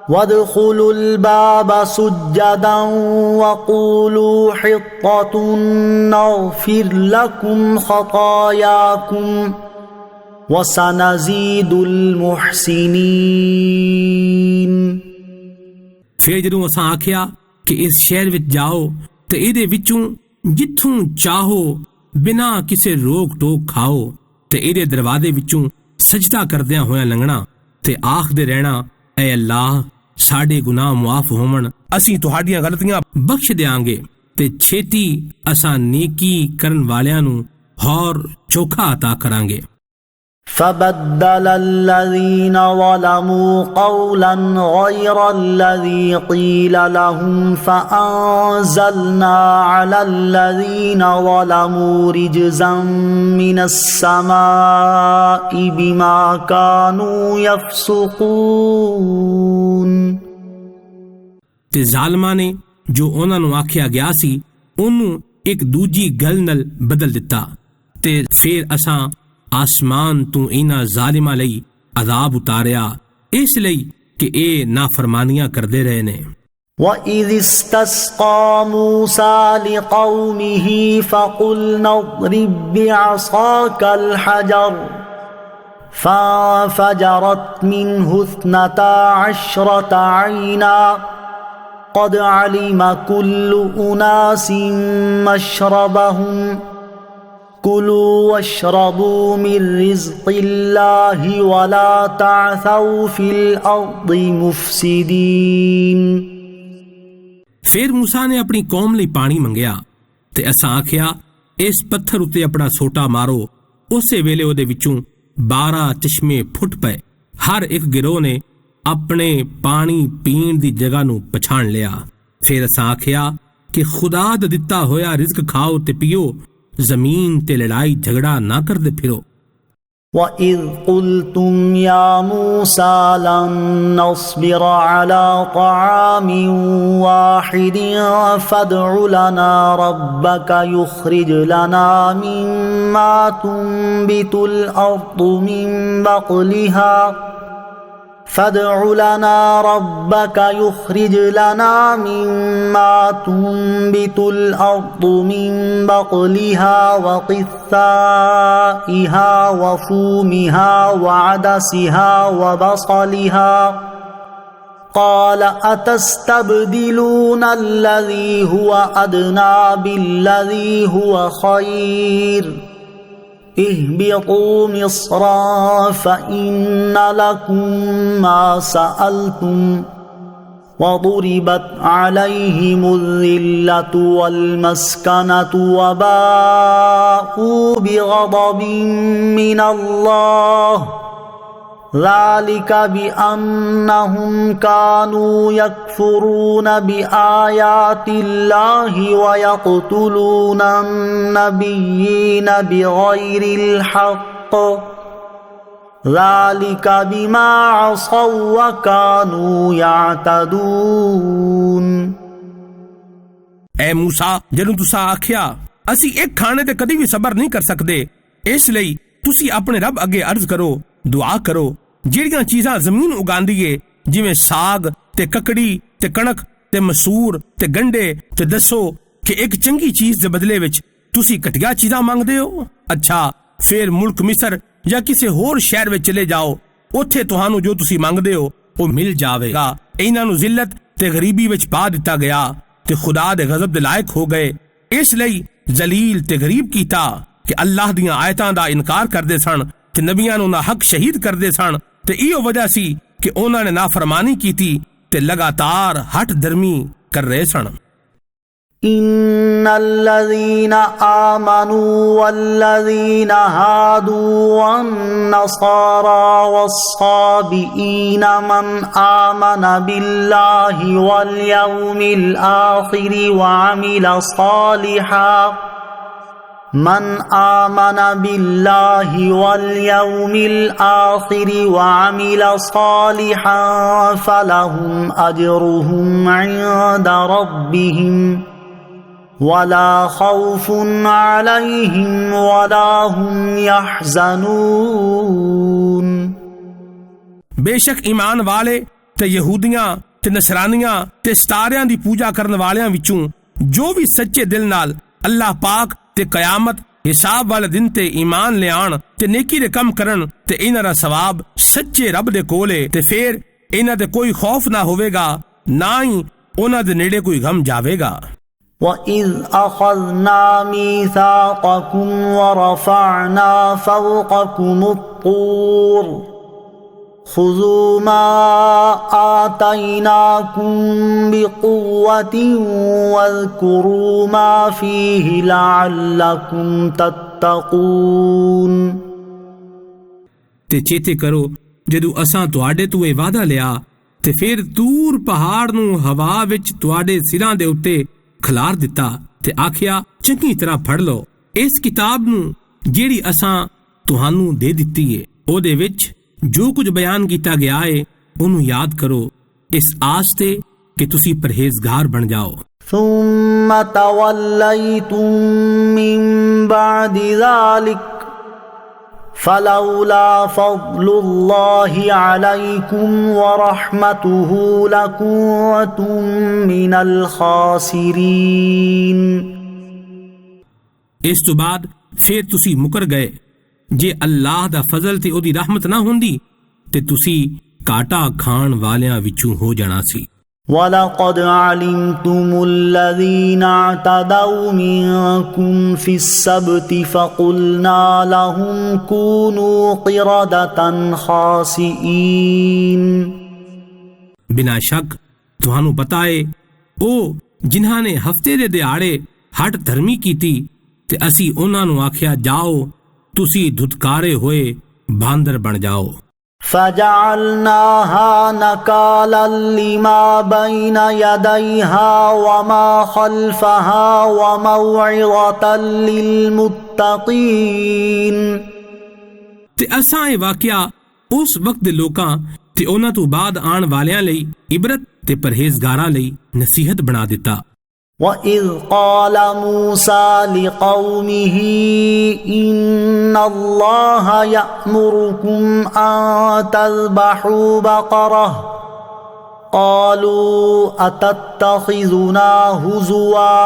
وَادْخُلُوا الْبَابَ سُجَّدًا وَقُولُوا حِطَّةٌ نَّغْفِرْ لَكُمْ خَطَايَاكُمْ وَسَنَزِيدُ الْمُحْسِنِينَ۔ پھر جدوں اساں آکھیا کہ اس شہر وچ جاؤ تے ایدے وچوں جتھوں چاہو بنا کسے روک ٹوک کھاؤ تے ایدے دروازے وچوں سجدہ کردیاں ہویاں لنگنا تے آکھدے رہنا اے اللہ ساڈے گناہ معاف ہومن، اسی تہاڈیاں غلطیاں بخش دیاں گے تے چھیتی اساں نیکی کرن والیاں نوں ہور چوکھا عطا کراں گے۔ فبدل الذين ظلموا قولا غير الذي قيل لهم فأنزلنا على الذين ظلموا رجزا من السماء بما كانوا يفسقون۔ تے ظالماں نے جو انہاں نوں آکھیا گیا سی انہوں ایک دوجی گل نال بدل دتا تے پھر اساں آسمان تو انہاں ظالماں لئی عذاب اتاریا اس لئی کہ اے نافرمانیاں کردے رہے نے۔ وَإِذِ اسْتَسْقَى مُوسَى لِقَوْمِهِ فَقُلْنَا اضْرِب بِّعَصَاكَ الْحَجَرَ فَانفَجَرَتْ مِنْهُ 12 عَيْنًا قَدْ عَلِمَ كُلُّ أُنَاسٍ مَّشْرَبَهُمْ كُلُوا وَاشْرَبُوا مِن رِّزْقِ اللَّهِ وَلَا تَعْثَوْا فِي الْأَرْضِ مُفْسِدِينَ۔ پھر موسیٰ نے اپنی قوم لئی پانی منگیا تے اساں آکھیا اس پتھر اتے اپنا سوٹا مارو، اسے ویلے او دے وچوں 12 چشمے پھٹ پئے، ہر ایک گروہ نے اپنے پانی پین دی جگہ نو پچھان لیا۔ پھر اساں آکھیا کہ خدا دا دتا ہویا رزق کھاؤ تے پیو، زمین تے لڑائی جھگڑا نہ کر دے پھرو۔ وَإِذْ قُلْتُمْ يَا مُوسَى لَن نَّصْبِرَ عَلَى طَعَامٍ وَاحِدٍ فَادْعُ لَنَا رَبَّكَ يُخْرِجْ لَنَا مِمَّا تُنبِتُ الْأَرْضُ مِن بَقْلِهَا فَادْعُ لَنَا رَبَّكَ يُخْرِجْ لَنَا مِمَّا تُنبِتُ الْأَرْضُ مِن بَقْلِهَا وَقِثَّائِهَا وَفُومِهَا وَعَدَسِهَا وَبَصَلِهَا قَالَ أَتَسْتَبْدِلُونَ الَّذِي هُوَ أَدْنَىٰ بِالَّذِي هُوَ خَيْرٌ اهبطوا مصرا فإن لكم ما سألتم وضربت عليهم الذلة والمسكنة وباءوا بغضب من الله ذلك بأنهم كانوا يكفرون بآيات الله ويقتلون النبيين بغير الحق ذلك بما عصوا وكانوا يعتدون۔ اے موسیٰ جدوں تساں آکھیا اسی ایک کھانے تے کدی بھی صبر نہیں کر سکدے، اس لئی تسی اپنے رب اگے عرض کرو، دعا کرو جیڑیاں چیزاں زمین اگاندی ہے جویں ساگ تے ککڑی تے کنک تے مسور تے گنڈے تے دسو کہ ایک چنگی چیز دے بدلے وچ تسی کٹیا چیزاں مانگدے ہو۔ اچھا پھر ملک مصر یا کسی ہور شہر وچ چلے جاؤ، اوتھے تہانوں جو تسی مانگدے ہو وہ مل جاوے گا۔ انہاں نوں ذلت تے غریبی وچ پا دتا گیا تے خدا دے غضب دے لائق ہو گئے، اس لئی ذلیل تے غریب کیتا کہ اللہ دیاں آیتاں دا انکار کردے سن تے نبیاں نوں ناحق شہید کردے سن، تے ایہو وجہ سی کہ انہاں نے نافرمانی کیتی تے لگاتار ہٹ درمی کر رہے سن۔ ان الذين آمنوا والذين هادوا والنصارى والصابئين من آمن بالله واليوم الآخر وعمل صالحا من آمن بالله واليوم الآخر وعمل صالحا فلهم أجرهم عند ربهم ولا خوف عليهم ولا هم يحزنون۔ بے شک ایمان والے تے یہودیاں تے نصرانیاں تے ستاریاں دی پوجا کرن والیاں وچوں جو بھی سچے دل نال اللہ پاک تے قیامت حساب والے دن تے ایمان لے آن تے نیکی دے کم کرن تے انہاں دا ثواب سچے رب دے کول ہے تے پھر انہاں تے کوئی خوف نہ ہوے گا نہ ہی انہاں دے نیڑے کوئی غم جاوے گا۔ وَإِذْ أَخَذْنَا مِيثَاقَكُمْ وَرَفَعْنَا فَوْقَكُمُ الطُّورَ خُذُوا مَا آتَيْنَاكُمْ بِقُوَّةٍ وَاذْكُرُوا مَا فِيهِ لَعَلَّكُمْ تَتَّقُونَ۔ تے چیتے کرو جدو اساں تواڈے تو اے وعدہ لیا تے پھر تور پہاڑ نو ہوا وچ تواڈے سراں دے اُتے کھلار دتا تے آکھیا چنگی طرح پڑھ لو اس کتاب نو جیڑی اساں تہانوں دے دتی ہے، او دے وچ جو کچھ بیان کیتا گیا ہے انہوں یاد کرو اس آستے کہ تسی پرہیزگار بن جاؤ۔ ثم تولیتم من بعد ذلك فلولا فضل اللہ علیکم ورحمتہ لکنتم من الخاسرین۔ اس تو بعد پھر تسی مکر گئے، جے اللہ دا فضل تے او دی رحمت نہ ہوندی تے تسی کاٹا کھان والیاں وچوں ہو جانا سی۔ وَلَقَدْ عَلِمْتُمُ الَّذِينَ اعْتَدَوْا مِنْكُمْ فِي السَّبْتِ فَقُلْنَا لَهُمْ كُونُوا قِرَدَةً خَاسِئِينَ۔ بنا شک تہانوں پتہ ہے او جنہاں نے ہفتے دے دیہاڑے ہٹ دھرمی کیتی تے اسی انہاں نوں آکھیا جاؤ تسی دھتکارے ہوئے باندر بن جاؤ۔ فَجَعَلْنَاهَا نَكَالًا لِمَا بَيْنَ يَدَيْهَا وَمَا خَلْفَهَا وَمَوْعِظَةً لِلْمُتَّقِينَ۔ تے اساں اے واقعہ اس وقت دے لوکاں تے انہاں تو بعد آن والیاں لئی عبرت تے پرہیزگاراں لئی نصیحت بنا دیتا۔ وَإِذْ قَالَ مُوسَى لِقَوْمِهِ إِنَّ اللَّهَ يَأْمُرُكُمْ أَن تَذْبَحُوا بَقَرَةً قَالُوا أَتَتَّخِذُنَا هُزُوًا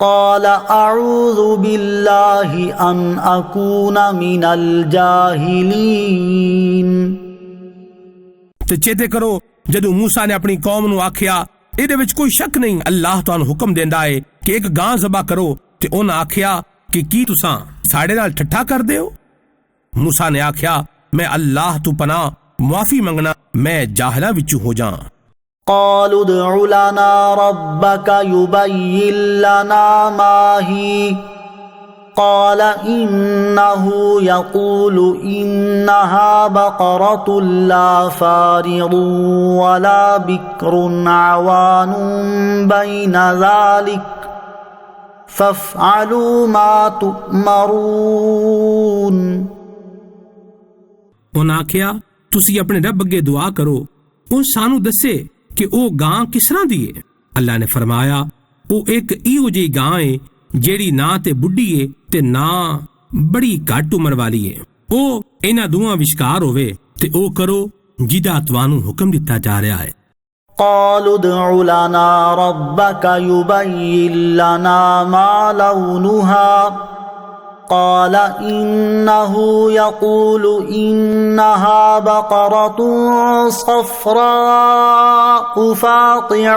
قَالَ أَعُوذُ بِاللَّهِ أَنْ أَكُونَ مِنَ الْجَاهِلِينَ۔ تے چیتے کرو جدو موسیٰ نے اپنی قوم نو آکھیا اے دے وچ کوئی شک نہیں اللہ تانوں حکم دیندا ہے کہ ایک گاں ذبح کرو تے انہاں آکھیا کہ کی تساں ساڈے نال ٹھٹھا کر دیو؟ موسیٰ نے آکھیا میں اللہ تو پناہ معافی منگنا میں جاہلاں وچوں ہو جاں۔ قالوا ادع لنا ربك يبين لنا ما هي قال إنه يقول إنها بقرة لا فارض ولا بكر عوان بين ذلك فافعلوا ما تؤمرون۔ انہاں آکھیا تسی اپنے رب اگے دعا کرو او سانو دسے کہ او گاں کس طرح دی ہے۔ اللہ نے فرمایا او ایک ایو جی گاں ہے جیڑی نہ تے بڈھی ہے تے نہ بڑی گھٹ عمر والی ہے، او انہاں دوواں وچکار ہوئے تے او کرو جیدا توانوں حکم دتا جا رہا ہے۔ قالوا ادع لنا ربك يبين لنا ما لونها قال إنه يقول إنها بقرة صفراء فاقع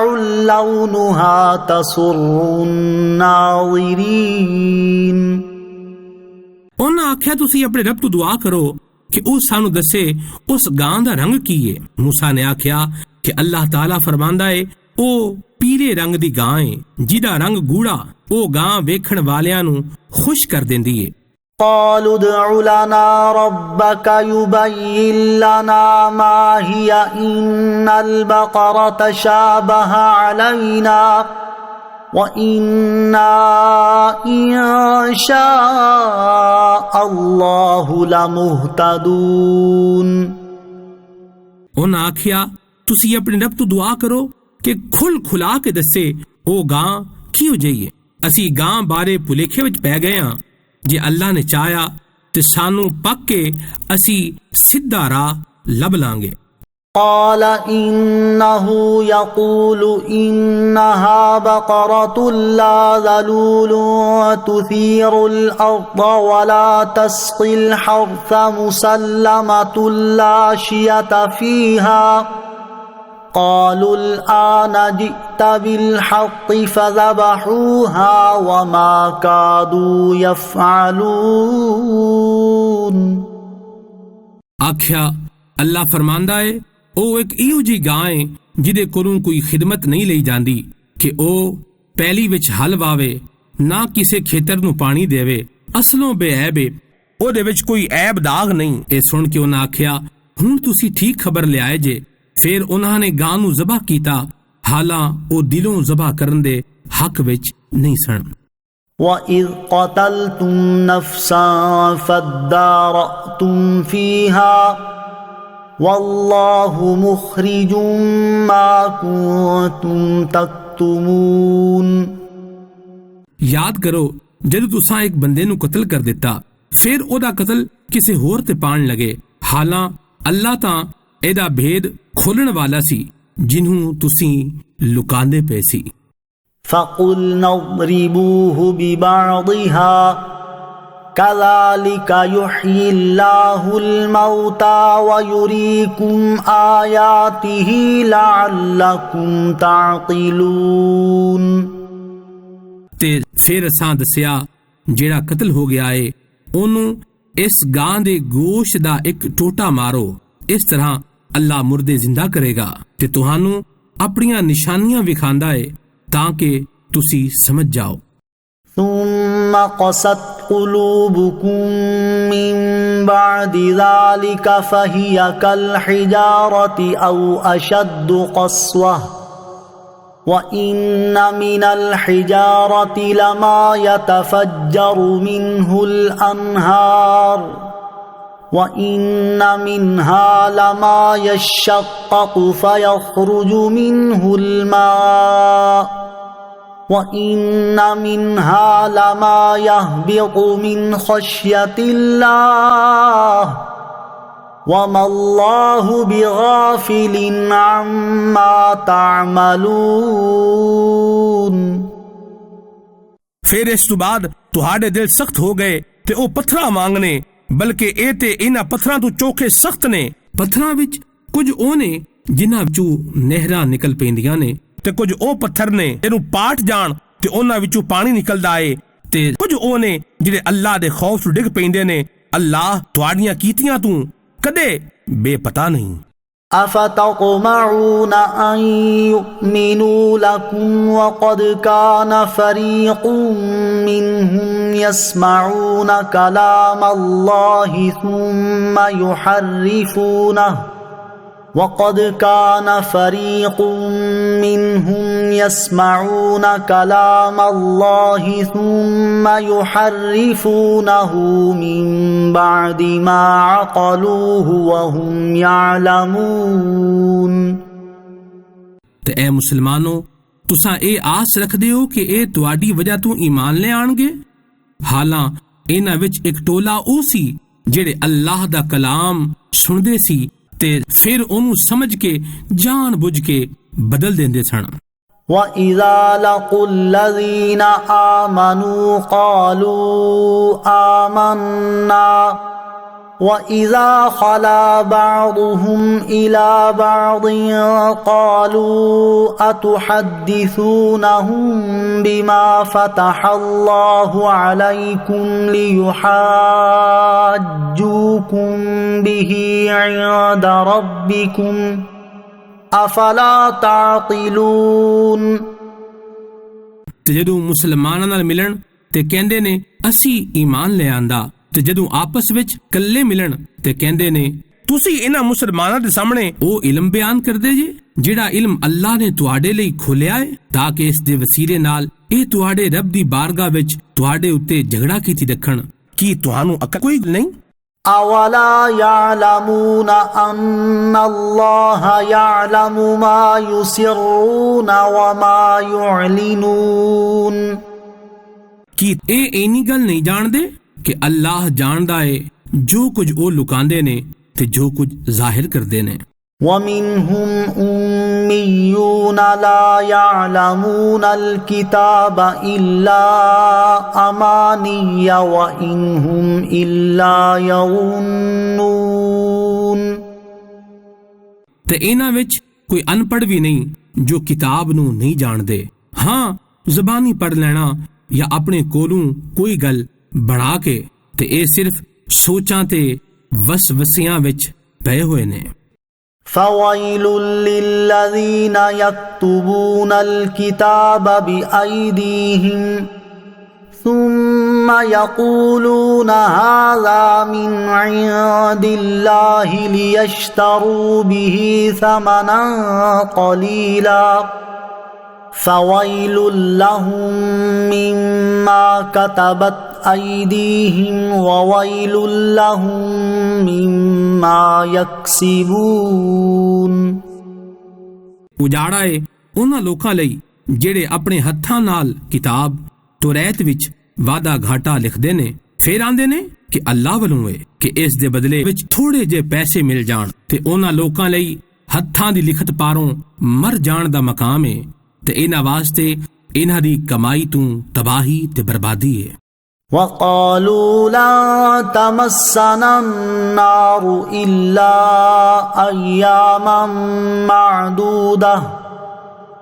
لونها تسر الناظرين۔ انہاں آکھیا تسی اپنے رب تو دعا کرو کہ او سانو دسے اس گاں دا رنگ کی ہے۔ موسیٰ نے آکھیا کہ اللہ تعالیٰ فرماندا ہے او پیلے رنگ دی گاں ہے جیدا رنگ گوڑا او گاں ویکھن والیاں نو خوش کر دیندی ہے۔ قالوا ادع لنا ربك يبين لنا ما هي إن البقرة شابه علينا وَإِنَّا إِن شَاءَ اللَّهُ لَمُهْتَدُونَ۔ انہاں آکھیا تسی اپنے رب تو دعا کرو کہ کھل کھلا کے دسے او گاں کیوں جائیے، اسی گاں بارے پلیکھے وچ پہ گئے ہاں، جے اللہ نے چاہیا تے سانو پک کے اسی سیدھا راہ لب لانگے۔ قال إنه يقول إنها بقرة لا ذلول تثير الأرض ولا تسقي الحرث مسلمة لا شية فيها قالوا الآن جئت بالحق فذبحوها وما كادوا يفعلون۔ آکھیا اللہ فرماندا ہے او ایک ایو جی گاں ہے جدے کولوں کوئی خدمت نہیں لئی جاندی کہ او پیلی وچ ہل واوے نہ کسے کھیتر نو پانی دیوے، اصلوں بے عیب ہے، او دے وچ کوئی عیب داغ نہیں۔ اے سن کے انہاں آکھیا ہن تسی ٹھیک خبر لے آئے جے۔ پھر انہاں نے گاں نو ذبح کیتا، حالاں او دلوں ذبح کرن دے حق وچ نہیں سن۔ وَإِذْ قَتَلْتُمْ نَفْسًا فَادَّارَأْتُمْ فِيهَا وَاللَّهُ مُخْرِجٌ مَا كُنْتُمْ تَكْتُمُونَ۔ یاد کرو جدو تساں ایک بندے نو قتل کر دیتا، پھر او دا قتل کسے ہور تے پان لگے، حالاں اللہ تاں اے دا بھید کھولن والا سی جنہوں تسی لکاندے پے سی۔ فَقُلْنَا اضْرِبُوهُ بِبَعْضِهَا كَذَلِكَ يُحْيِي اللَّهُ الْمَوْتَى وَيُرِيكُمْ آيَاتِهِ لَعَلَّكُمْ تَعْقِلُونَ۔ تے پھر اساں دسیا جیڑا قتل ہو گیا ہے اونوں اس گاں دے گوشت دا ایک ٹوٹا مارو، اس طرح اللہ مردے زندہ کرے گا تے تہانوں اپنیاں نشانیاں وکھاندا ہے تاکہ تسی سمجھ جاؤ۔ ثم قست قلوبكم من بعد ذلك فهي كالحجارة أو أشد قسوة وإن من الحجارة لما يتفجر منه الأنهار وَإِنَّ مِنْهَا لَمَا يَشَّقَّقُ فَيَخْرُجُ مِنْهُ الْمَاءُ وَإِنَّ مِنْهَا لَمَا يَهْبِطُ مِنْ خَشْيَةِ اللَّهِ وَمَا اللَّهُ بِغَافِلٍ عَمَّا تَعْمَلُونَ۔ پھر اس تو بعد تہاڈے دل سخت ہو گئے تے او پتھراں مانگنے، بلکہ اے تے انہاں پتھراں تو چوکھے سخت نے۔ پتھراں وچ کچھ او نے جنہاں وچوں نہراں نکل پیندیاں نے تے کچھ او پتھر نے جنوں پاٹ جان تے انہاں وچوں پانی نکلدا اے، تے کچھ او نے جڑے اللہ دے خوف ڈگ پیندے نے۔ اللہ تہاڈیاں کیتیاں تو کدے بے پتہ نہیں۔ أفتطمعون أن يؤمنوا لكم وقد كان فريق منهم يسمعون كلام الله ثم يحرفونه وقد كان فريق منهم يسمعون كلام الله ثم يحرفونه من بعد ما عقلوه وهم يعلمون۔ تے اے مسلمانوں تساں اے آس رکھ دیو کہ اے تواڈی وجہ تو ایمان لے آن گے، حالاں انہاں وچ ایک ٹولا او سی جڑے اللہ دا کلام سندے سی تے پھر انہوں سمجھ کے جان بوجھ کے بدل دیندے سن۔ وَإِذَا لَقُوا الَّذِينَ آمَنُوا قَالُوا آمَنَّا وَإِذَا خَلَا بَعْضُهُمْ إِلَى بَعْضٍ قَالُوا أَتُحَدِّثُونَهُمْ بِمَا فَتَحَ اللَّهُ عَلَيْكُمْ لِيُحَاجُّوكُمْ بِهِ عِندَ رَبِّكُمْ أَفَلَا تَعْقِلُونَ۔ تے جدوں مسلماناں نال ملن تے کہندے نے اسی ایمان لے آندا، تے جدوں آپس وچ کلے ملن تے کہندے نے تسی انہاں مسلماناں دے سامنے او علم بیان کردے جے جڑا علم اللہ نے تواڈے لئی کھولیا ہے تاکہ اس دے وسیلے نال اے تواڈے رب دی بارگاہ وچ تواڈے اُتے جھگڑا کیتی رکھن۔ کی تہانوں عقل کوئی نہیں؟ اولا يعلمون ان اللہ يعلم ما يسرون وما يعلنون۔ کی اے اینی گل نہیں جان دے کہ اللہ جاندا ہے جو کچھ او لکاندے نے تے جو کچھ ظاہر کردے نے۔ وَمِنْهُمْ أُمِّيُّونَ لَا يَعْلَمُونَ الْكِتَابَ إِلَّا أَمَانِيَّ وَإِنْ هُمْ إِلَّا يَظُنُّونَ۔ تے انہاں وچ کوئی انپڑھ بھی نہیں جو کتاب نو نہیں جاندے، ہاں زبانی پڑھ لینا یا اپنے کولوں کوئی گل بڑھا کے، تے اے صرف سوچاں تے وسوسیاں وچ پئے ہوئے نے۔ فَوَيْلٌ لِّلَّذِينَ يَكْتُبُونَ الْكِتَابَ بِأَيْدِيهِمْ ثُمَّ يَقُولُونَ هَذَا مِنْ عِندِ اللَّهِ لِيَشْتَرُوا بِهِ ثَمَنًا قَلِيلًا فَوَيْلٌ لَّهُم مِّمَّا كَتَبَتْ أَيْدِيهِمْ وَوَيْلٌ لَّهُم مِّمَّا يَكْسِبُونَ۔ اجاڑا ہے انہاں لوکاں لئی جڑے اپنے ہتھاں نال کتاب توریت وچ وعدہ گھاٹا لکھدے نے، پھر آندے نے کہ اللہ ولوں ہے کہ اس دے بدلے وچ تھوڑے جے پیسے مل جان، تے انہاں لوکاں لئی ہتھاں دی لکھت پاروں مر جان دا مقام ہے، تے انہاں واسطے انہاں دی کمائی تو تباہی تے بربادی ہے۔ وَقَالُوا لَن تَمَسَّنَا النَّارُ إِلَّا أَيَّامًا مَّعْدُودَةً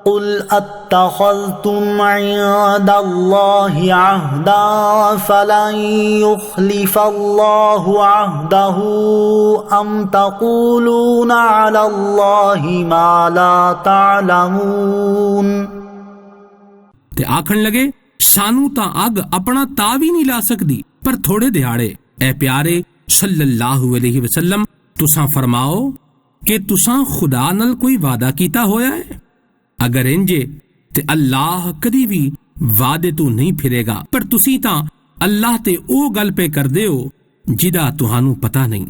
قُلْ أَتَّخَذْتُمْ عِندَ اللَّهِ عَهْدًا فَلَن يُخْلِفَ اللَّهُ عَهْدَهُ أَمْ تَقُولُونَ عَلَى اللَّهِ مَا لَا تَعْلَمُونَ۔ تے آکھن لگے سانو تاں اگ اپنا تا بھی نہیں لا سکدی، پر تھوڑے دیہاڑے۔ اے پیارے صلی اللہ علیہ وسلم، تساں فرماؤ کہ تساں خدا نال کوئی وعدہ کیتا ہویا ہے؟ اگر انجے تے اللہ کدی بھی وعدے تو نہیں پھرے گا، پر تسی تاں اللہ تے او گل پہ کر دے ہو جدا تہانوں پتہ نہیں۔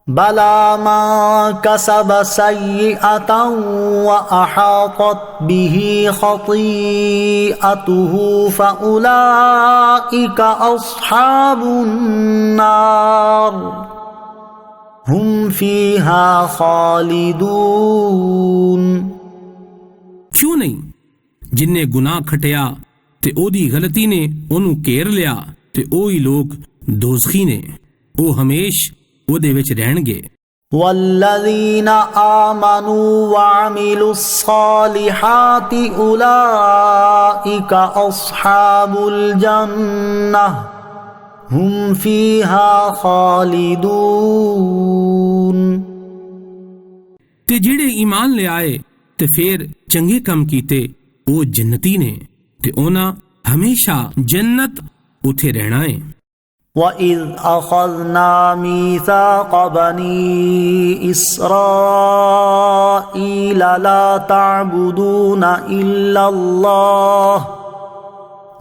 بَلَى مَن كَسَبَ سَيِّئَةً وَأَحَاطَتْ بِهِ خَطِيئَتُهُ فَأُولَئِكَ أَصْحَابُ النَّارِ هُمْ فِيهَا خَالِدُونَ۔ کیوں نہیں؟ جن نے گناہ کھٹیا تے او دی غلطی نے انہوں کیر لیا، تے اوہی لوگ دوزخی نے، او ہمیش او دے وچ رہن گے۔ والذین آمنوا وعملوا الصالحات اولئک اصحاب الجنہ ہم فیہا خالدون۔ تے جڑے ایمان لے آئے تے پھر چنگے کم کیتے او جنتی نے، تے اونا ہمیشہ جنت اتھے رہنا ہے۔ وَإِذْ أَخَذْنَا مِيثَاقَ بَنِي إِسْرَائِيلَ لَا تَعْبُدُونَ إِلَّا اللَّهَ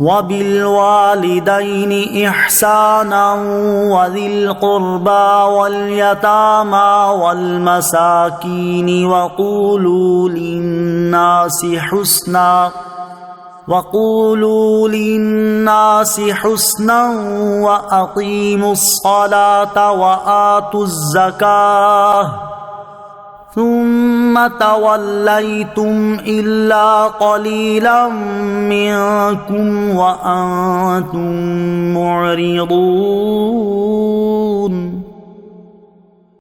وَبِالْوَالِدَيْنِ إِحْسَانًا وَذِي الْقُرْبَى وَالْيَتَامَى وَالْمَسَاكِينِ وَقُولُوا لِلنَّاسِ حُسْنًا وَأَقِيمُوا الصَّلَاةَ وَآتُوا الزَّكَاةَ ثُمَّ تَوَلَّيْتُمْ إِلَّا قَلِيلًا مِّنكُمْ وَأَنتُم مُّعْرِضُونَ۔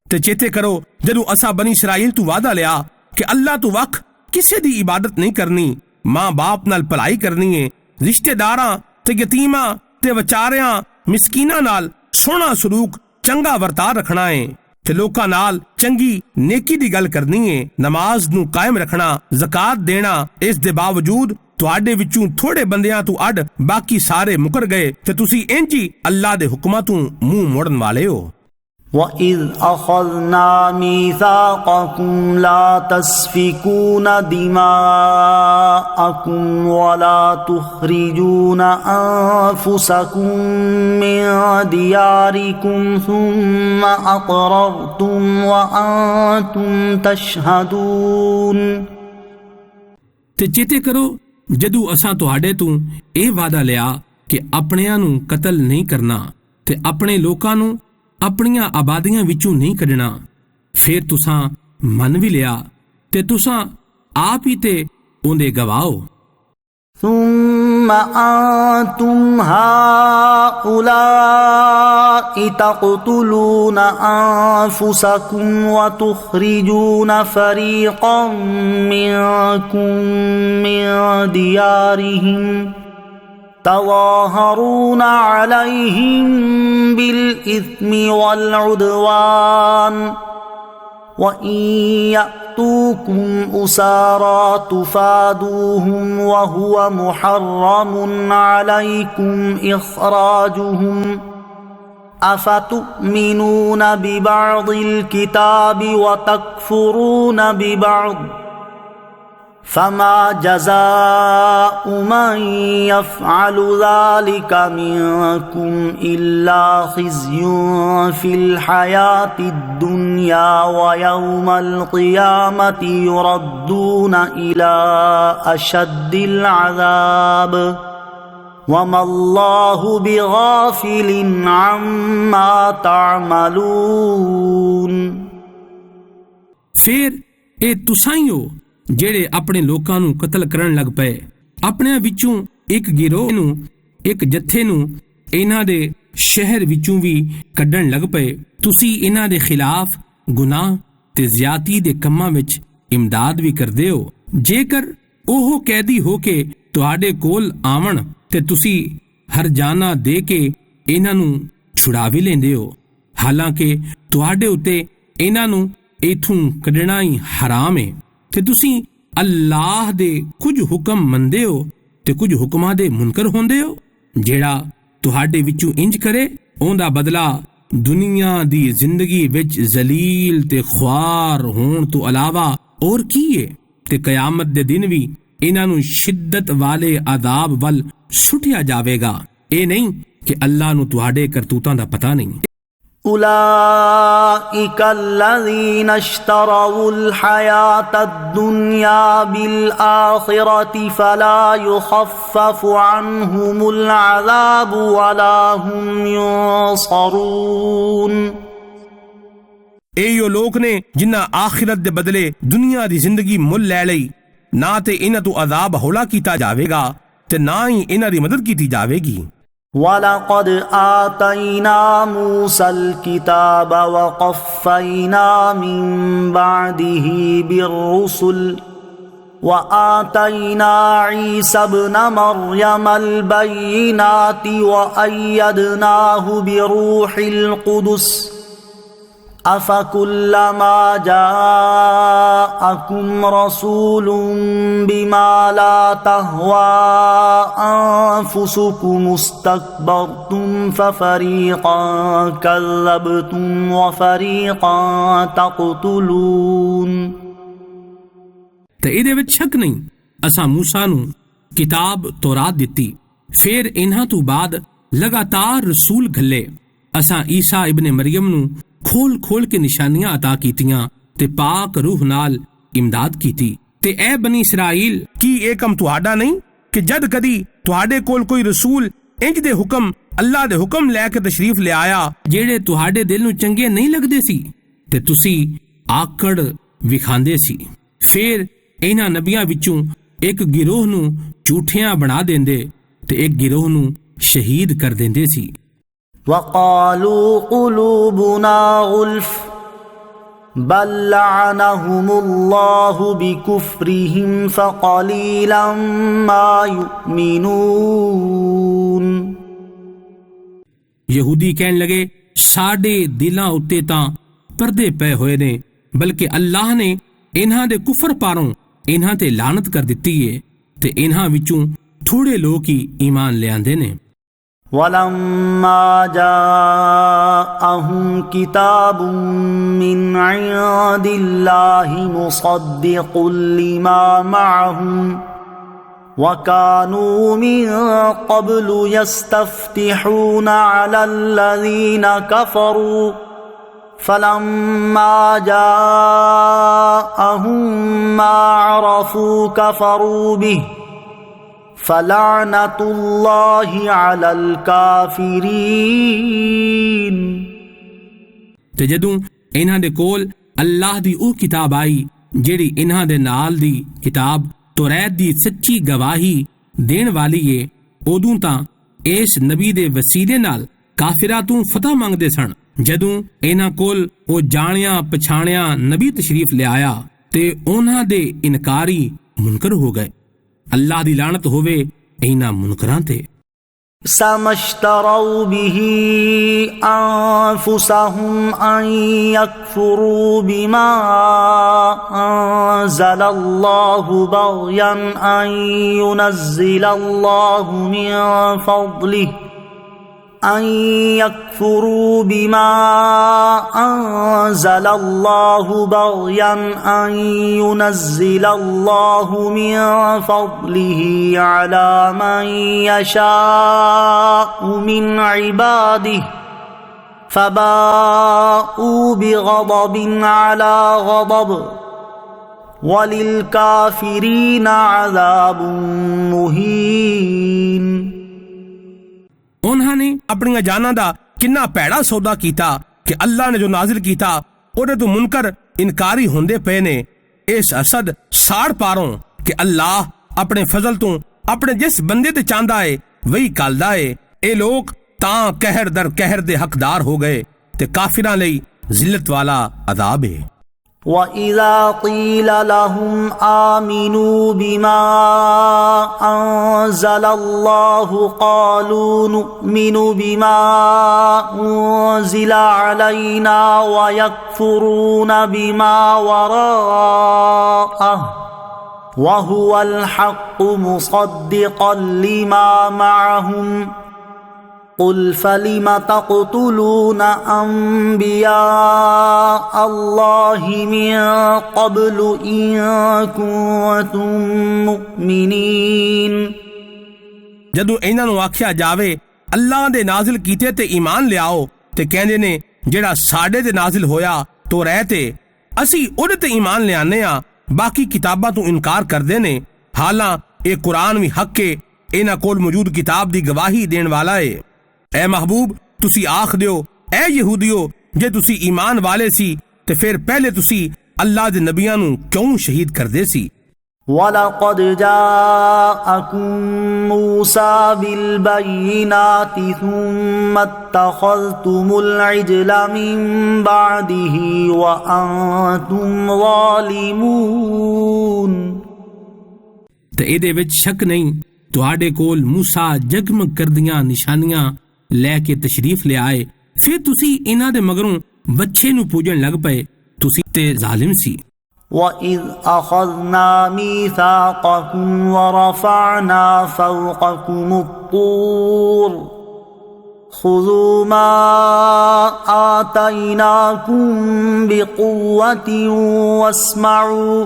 تے چیتے کرو جدو اسا بنی اسرائیل تو وعدہ لیا کہ اللہ تو وقت کسے دی عبادت نہیں کرنی، ماں باپ نال پلائی کرنی ہے، رشتے داراں تے یتیماں تے وچاریاں مسکیناں نال سونا سلوک چنگا ورتار رکھنا ہے، تے لوکاں نال چنگی نیکی دی گل کرنی ہے، نماز نو قائم رکھنا، زکات دینا۔ اس دے باوجود تواڈے وچوں تھوڑے بندیاں تو اڈ باقی سارے مکر گئے، تے تسی انجی اللہ دے حکماں تو منہ موڑن والے ہو۔ وَإِذْ أَخَذْنَا مِيثَاقَكُمْ لَا تَسْفِكُونَ دِمَاءَكُمْ وَلَا تُخْرِجُونَ أَنفُسَكُمْ مِنْ دِيَارِكُمْ ثُمَّ أَقْرَرْتُمْ وَأَنْتُمْ تَشْهَدُونَ۔ تے چیتے کرو جدو اساں تہاڈے تو اے وعدہ لیا کہ اپنیاں نو قتل نہیں کرنا تے اپنے لوکاں نو اپنیاں آبادیاں وچوں نہیں کڈنا، پھر تساں من بھی لیا تے تساں آپ ہی تے اوندے گواہ ہو۔ ثم أنتم هؤلاء تقتلون أنفسكم وتخرجون فريقا منكم من ديارهم تظاهرون عليهم بالإثم والعدوان وَإِن يَأْتُوكُمْ أُسَارَىٰ تُفَادُوهُمْ وَهُوَ مُحَرَّمٌ عَلَيْكُمْ إِخْرَاجُهُمْ أَفَتُؤْمِنُونَ بِبَعْضِ الْكِتَابِ وَتَكْفُرُونَ بِبَعْضٍ فَمَا جَزَاءُ مَن يَفْعَلُ ذَلِكَ مِنكُمْ إِلَّا خِزْيٌ فِي الْحَيَاةِ الدُّنْيَا وَيَوْمَ الْقِيَامَةِ يُرَدُّونَ إِلَىٰ أَشَدِّ الْعَذَابِ وَمَا اللَّهُ بِغَافِلٍ عَمَّا تَعْمَلُونَ۔ پھر اے تساں ہی ہو جڑے اپنے لوکاں نو قتل کرن لگ پئے، اپنے وچوں ایک گروہ نو ایک جتھے نو انہاں دے شہر وچوں بھی کڈن لگ پئے۔ تسی انہاں دے خلاف گناہ تے زیادتی دے کماں وچ امداد بھی کردے ہو۔ جے کر اوہ قیدی ہو کے تہاڈے کول آون تے تسی ہر جانا دے کے انہاں نو چھڑا بھی لیندے ہو، حالانکہ تہاڈے اُتے انہاں نو ایتھوں کڈنا ہی حرام ہے، تے تسی اللہ دے کچھ حکم مندے ہو تے کچھ حکماں دے منکر ہوندے ہو۔ جیڑا تہاڈے وچوں انج کرے اوندا بدلہ دنیا دی زندگی وچ ذلیل تے خوار ہون تو علاوہ اور کی ہے، تے قیامت دے دن بھی انہاں نو شدت والے عذاب ول سٹیا جاوے گا۔ اے نہیں کہ اللہ نو تہاڈے کرتوتاں دا پتہ نہیں۔ أولئك الذين اشتروا الحياة الدنيا بالآخرة فلا يخفف عنهم العذاب ولا هم ينصرون۔ ایو لوگ نے جنہ آخرت دے بدلے دنیا دی زندگی مل لے لئی، نہ تے انہاں تو عذاب ہولا کیتا جاوے گا تے نہ ہی انہاں دی مدد کیتی جاوے گی۔ وَلَقَدْ آتَيْنَا مُوسَى الْكِتَابَ وَقَفَّيْنَا مِن بَعْدِهِ بِالرُّسُلِ وَآتَيْنَا عِيسَى ابْنَ مَرْيَمَ الْبَيِّنَاتِ وَأَيَّدْنَاهُ بِرُوحِ الْقُدُسِ أَفَكُلَّمَا جَاءَكُمْ رَسُولٌ بِمَا لَا تَهْوَىٰ أَنفُسُكُمُ اسْتَكْبَرْتُمْ فَفَرِيقًا كَذَّبْتُمْ وَفَرِيقًا تَقْتُلُونَ۔ تے ایدے وچ شک نہیں، اساں موسیٰ نو کتاب تورات دتی، پھر انہاں تو بعد لگاتار رسول گھلے، اساں عیسیٰ ابن مریم نو کھول کھول کے نشانیاں عطا کیتیاں تے پاک روح نال امداد کیتی۔ تے اے بنی اسرائیل، کی اے کم تہاڈا نہیں کہ جد کدی تہاڈے کول کوئی رسول انج دے حکم اللہ دے حکم لے کے تشریف لے آیا جیڑے تہاڈے دل نو چنگے نہیں لگدے سی تے تسی آکڑ وکھاندے سی، پھر انہاں نبیاں وچوں ایک گروہ نو جھوٹیاں بنا دیندے تے ایک گروہ نو شہید کر دیندے سی۔ وَقَالُوا قُلُوبُنَا غُلْفٌ بَل لَّعَنَهُمُ اللَّهُ بِكُفْرِهِمْ فَقَلِيلًا مَّا يُؤْمِنُونَ۔ یہودی کہن لگے ساڈے دلاں اُتے تاں پردے پے ہوئے نے، بلکہ اللہ نے انہاں دے کفر پاروں انہاں تے لعنت کر دتی ہے تے انہاں وچوں تھوڑے لوگ ہی ایمان لے آندے نے۔ وَلَمَّا جَاءَهُمْ كِتَابٌ مِّنْ عِندِ اللَّهِ مُصَدِّقٌ لِّمَا مَعَهُمْ وَكَانُوا مِن قَبْلُ يَسْتَفْتِحُونَ عَلَى الَّذِينَ كَفَرُوا فَلَمَّا جَاءَهُم مَّا عَرَفُوا كَفَرُوا بِهِ فَلَعْنَةُ اللَّهِ عَلَى الْكَافِرِينَ۔ تے جدوں انہاں دے کول اللہ دی ਉਹ ਕਿਤਾਬ ਆਈ ਜਿਹੜੀ ਇਹਨਾਂ ਦੇ ਨਾਲ ਦੀ ਕਿਤਾਬ ਤੌਰਾਤ ਦੀ ਸੱਚੀ ਗਵਾਹੀ ਦੇਣ ਵਾਲੀ ਏ, ਉਦੋਂ ਤਾਂ ਇਸ ਨਬੀ ਦੇ ਵਸੀਲੇ ਨਾਲ ਕਾਫਿਰਾਂ ਤੋਂ ਫਤਹ ਮੰਗਦੇ ਸਨ। ਜਦੋਂ ਇਹਨਾਂ ਕੋਲ ਉਹ ਜਾਣਿਆ ਪਛਾਣਿਆ ਨਬੀ ਤਸ਼ਰੀਫ ਲਿਆਇਆ ਤੇ ਉਹਨਾਂ ਦੇ ਇਨਕਾਰੀ ਮੁਨਕਰ ਹੋ ਗਏ। ਅੱਲਾਹ ਦੀ ਲਾਨਤ ਹੋਵੇ ਇਹਨਾਂ ਮੁਨਕਰਾਂ ਤੇ। سَمَشْتَرَوْا بِهِ أَنفُسَهُمْ أَن يَكْفُرُوا بِمَا أَنزَلَ اللَّهُ بَغْيًا أَن يُنَزِّلَ اللَّهُ مِن فَضْلِهِ أَن يَكْفُرُوا بِمَا أَنزَلَ اللَّهُ بَغْيًا أَن يُنَزِّلَ اللَّهُ مِن فَضْلِهِ عَلَى مَن يَشَاءُ مِنْ عِبَادِهِ فَبَاءُوا بِغَضَبٍ عَلَى غَضَبٍ وَلِلْكَافِرِينَ عَذَابٌ مُهِينٌ۔ انہوں نے اپنی جاناں دا کنا پیڑا سودا کیتا کہ اللہ نے جو نازل کیتا اوہدے تو منکر انکاری ہوندے پے نے۔ اس اسد ساڑ پاروں کہ اللہ اپنے فضل تو اپنے جس بندے تے چاہندا ہے وہی کالدا ہے۔ اے لوگ تاں قہر در قہر دے حقدار ہو گئے تے کافراں لئی ذلت والا عذاب ہے۔ وَإِذَا قِيلَ لَهُمْ آمِنُوا بِمَا أَنزَلَ اللَّهُ قَالُوا نُؤْمِنُ بِمَا أُنزِلَ عَلَيْنَا وَيَكْفُرُونَ بِمَا وَرَاءَهُ وَهُوَ الْحَقُّ مُصَدِّقًا لِمَا مَعَهُمْ قُلْ فَلِمَ تَقْتُلُونَ أَنْبِيَاءَ اللَّهِ مِنْ قَبْلُ إِنْ كُنْتُمْ مُؤْمِنِينَ۔ جدو انہاں نوں آکھیا جاوے اللہ دے نازل کیتے تے ایمان لیاؤ تے کہندے نے جڑا ساڈے تے نازل ہویا تو رہتے اسی اودے تے ایمان لیانے ہاں، باقی کتاباں تو انکار کردے نے، حالاں اے قرآن وی حق ہے، انہاں کول موجود کتاب دی گواہی دین والا ہے۔ اے محبوب تسی آکھ دیو اے یہودیو جے تسی ایمان والے سی تے پھر پہلے تسی اللہ دے نبیاں نوں کیوں شہید کردے سی؟ وَلَقَدْ جَاءَكُم مُوسَى بِالْبَيِّنَاتِ ثُمَّ اتَّخَذْتُمُ الْعِجْلَ مِن بَعْدِهِ وَأَنْتُمْ ظَالِمُونَ۔ تے ایدے وچ شک نہیں، تواڈے کول موسیٰ جگمگ کردیاں نشانیاں لے کے تشریف لے آئے، پھر تسی انہاں دے مگروں بچے نو پوجن لگ پئے، تسی تے ظالم سی۔ وَإِذْ أَخَذْنَا مِيثَاقَكُمْ وَرَفَعْنَا فَوْقَكُمُ الطُّورَ خُذُوا مَا آتَيْنَاكُمْ بِقُوَّةٍ وَاسْمَعُوا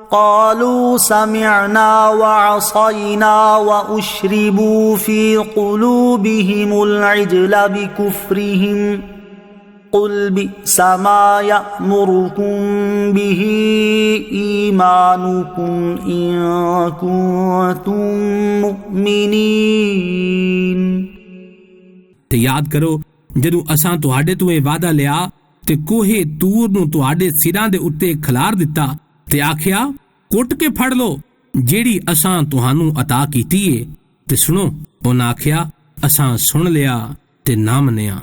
قَالُوا سَمِعْنَا وَعَصَيْنَا وَأُشْرِبُوا فِي قُلُوبِهِمُ الْعِجْلَ بِكُفْرِهِمْ قُلْ بِئْسَ مَا يَأْمُرُكُمْ بِهِ إِيمَانُكُمْ إِن كُنتُم مُؤْمِنِينَ۔ تے یاد کرو جدو اساں تہاڈے تو اے وعدہ لیا تے کوہ تور نو تہاڈے سراں دے اُتے کھلار دتا تے آکھیا کٹ کے پھڑ لو جیڑی اساں تہانوں عطا کیتی ہے، تے سنو انہاں آکھیا اساں سن لیا تے نہ منیا۔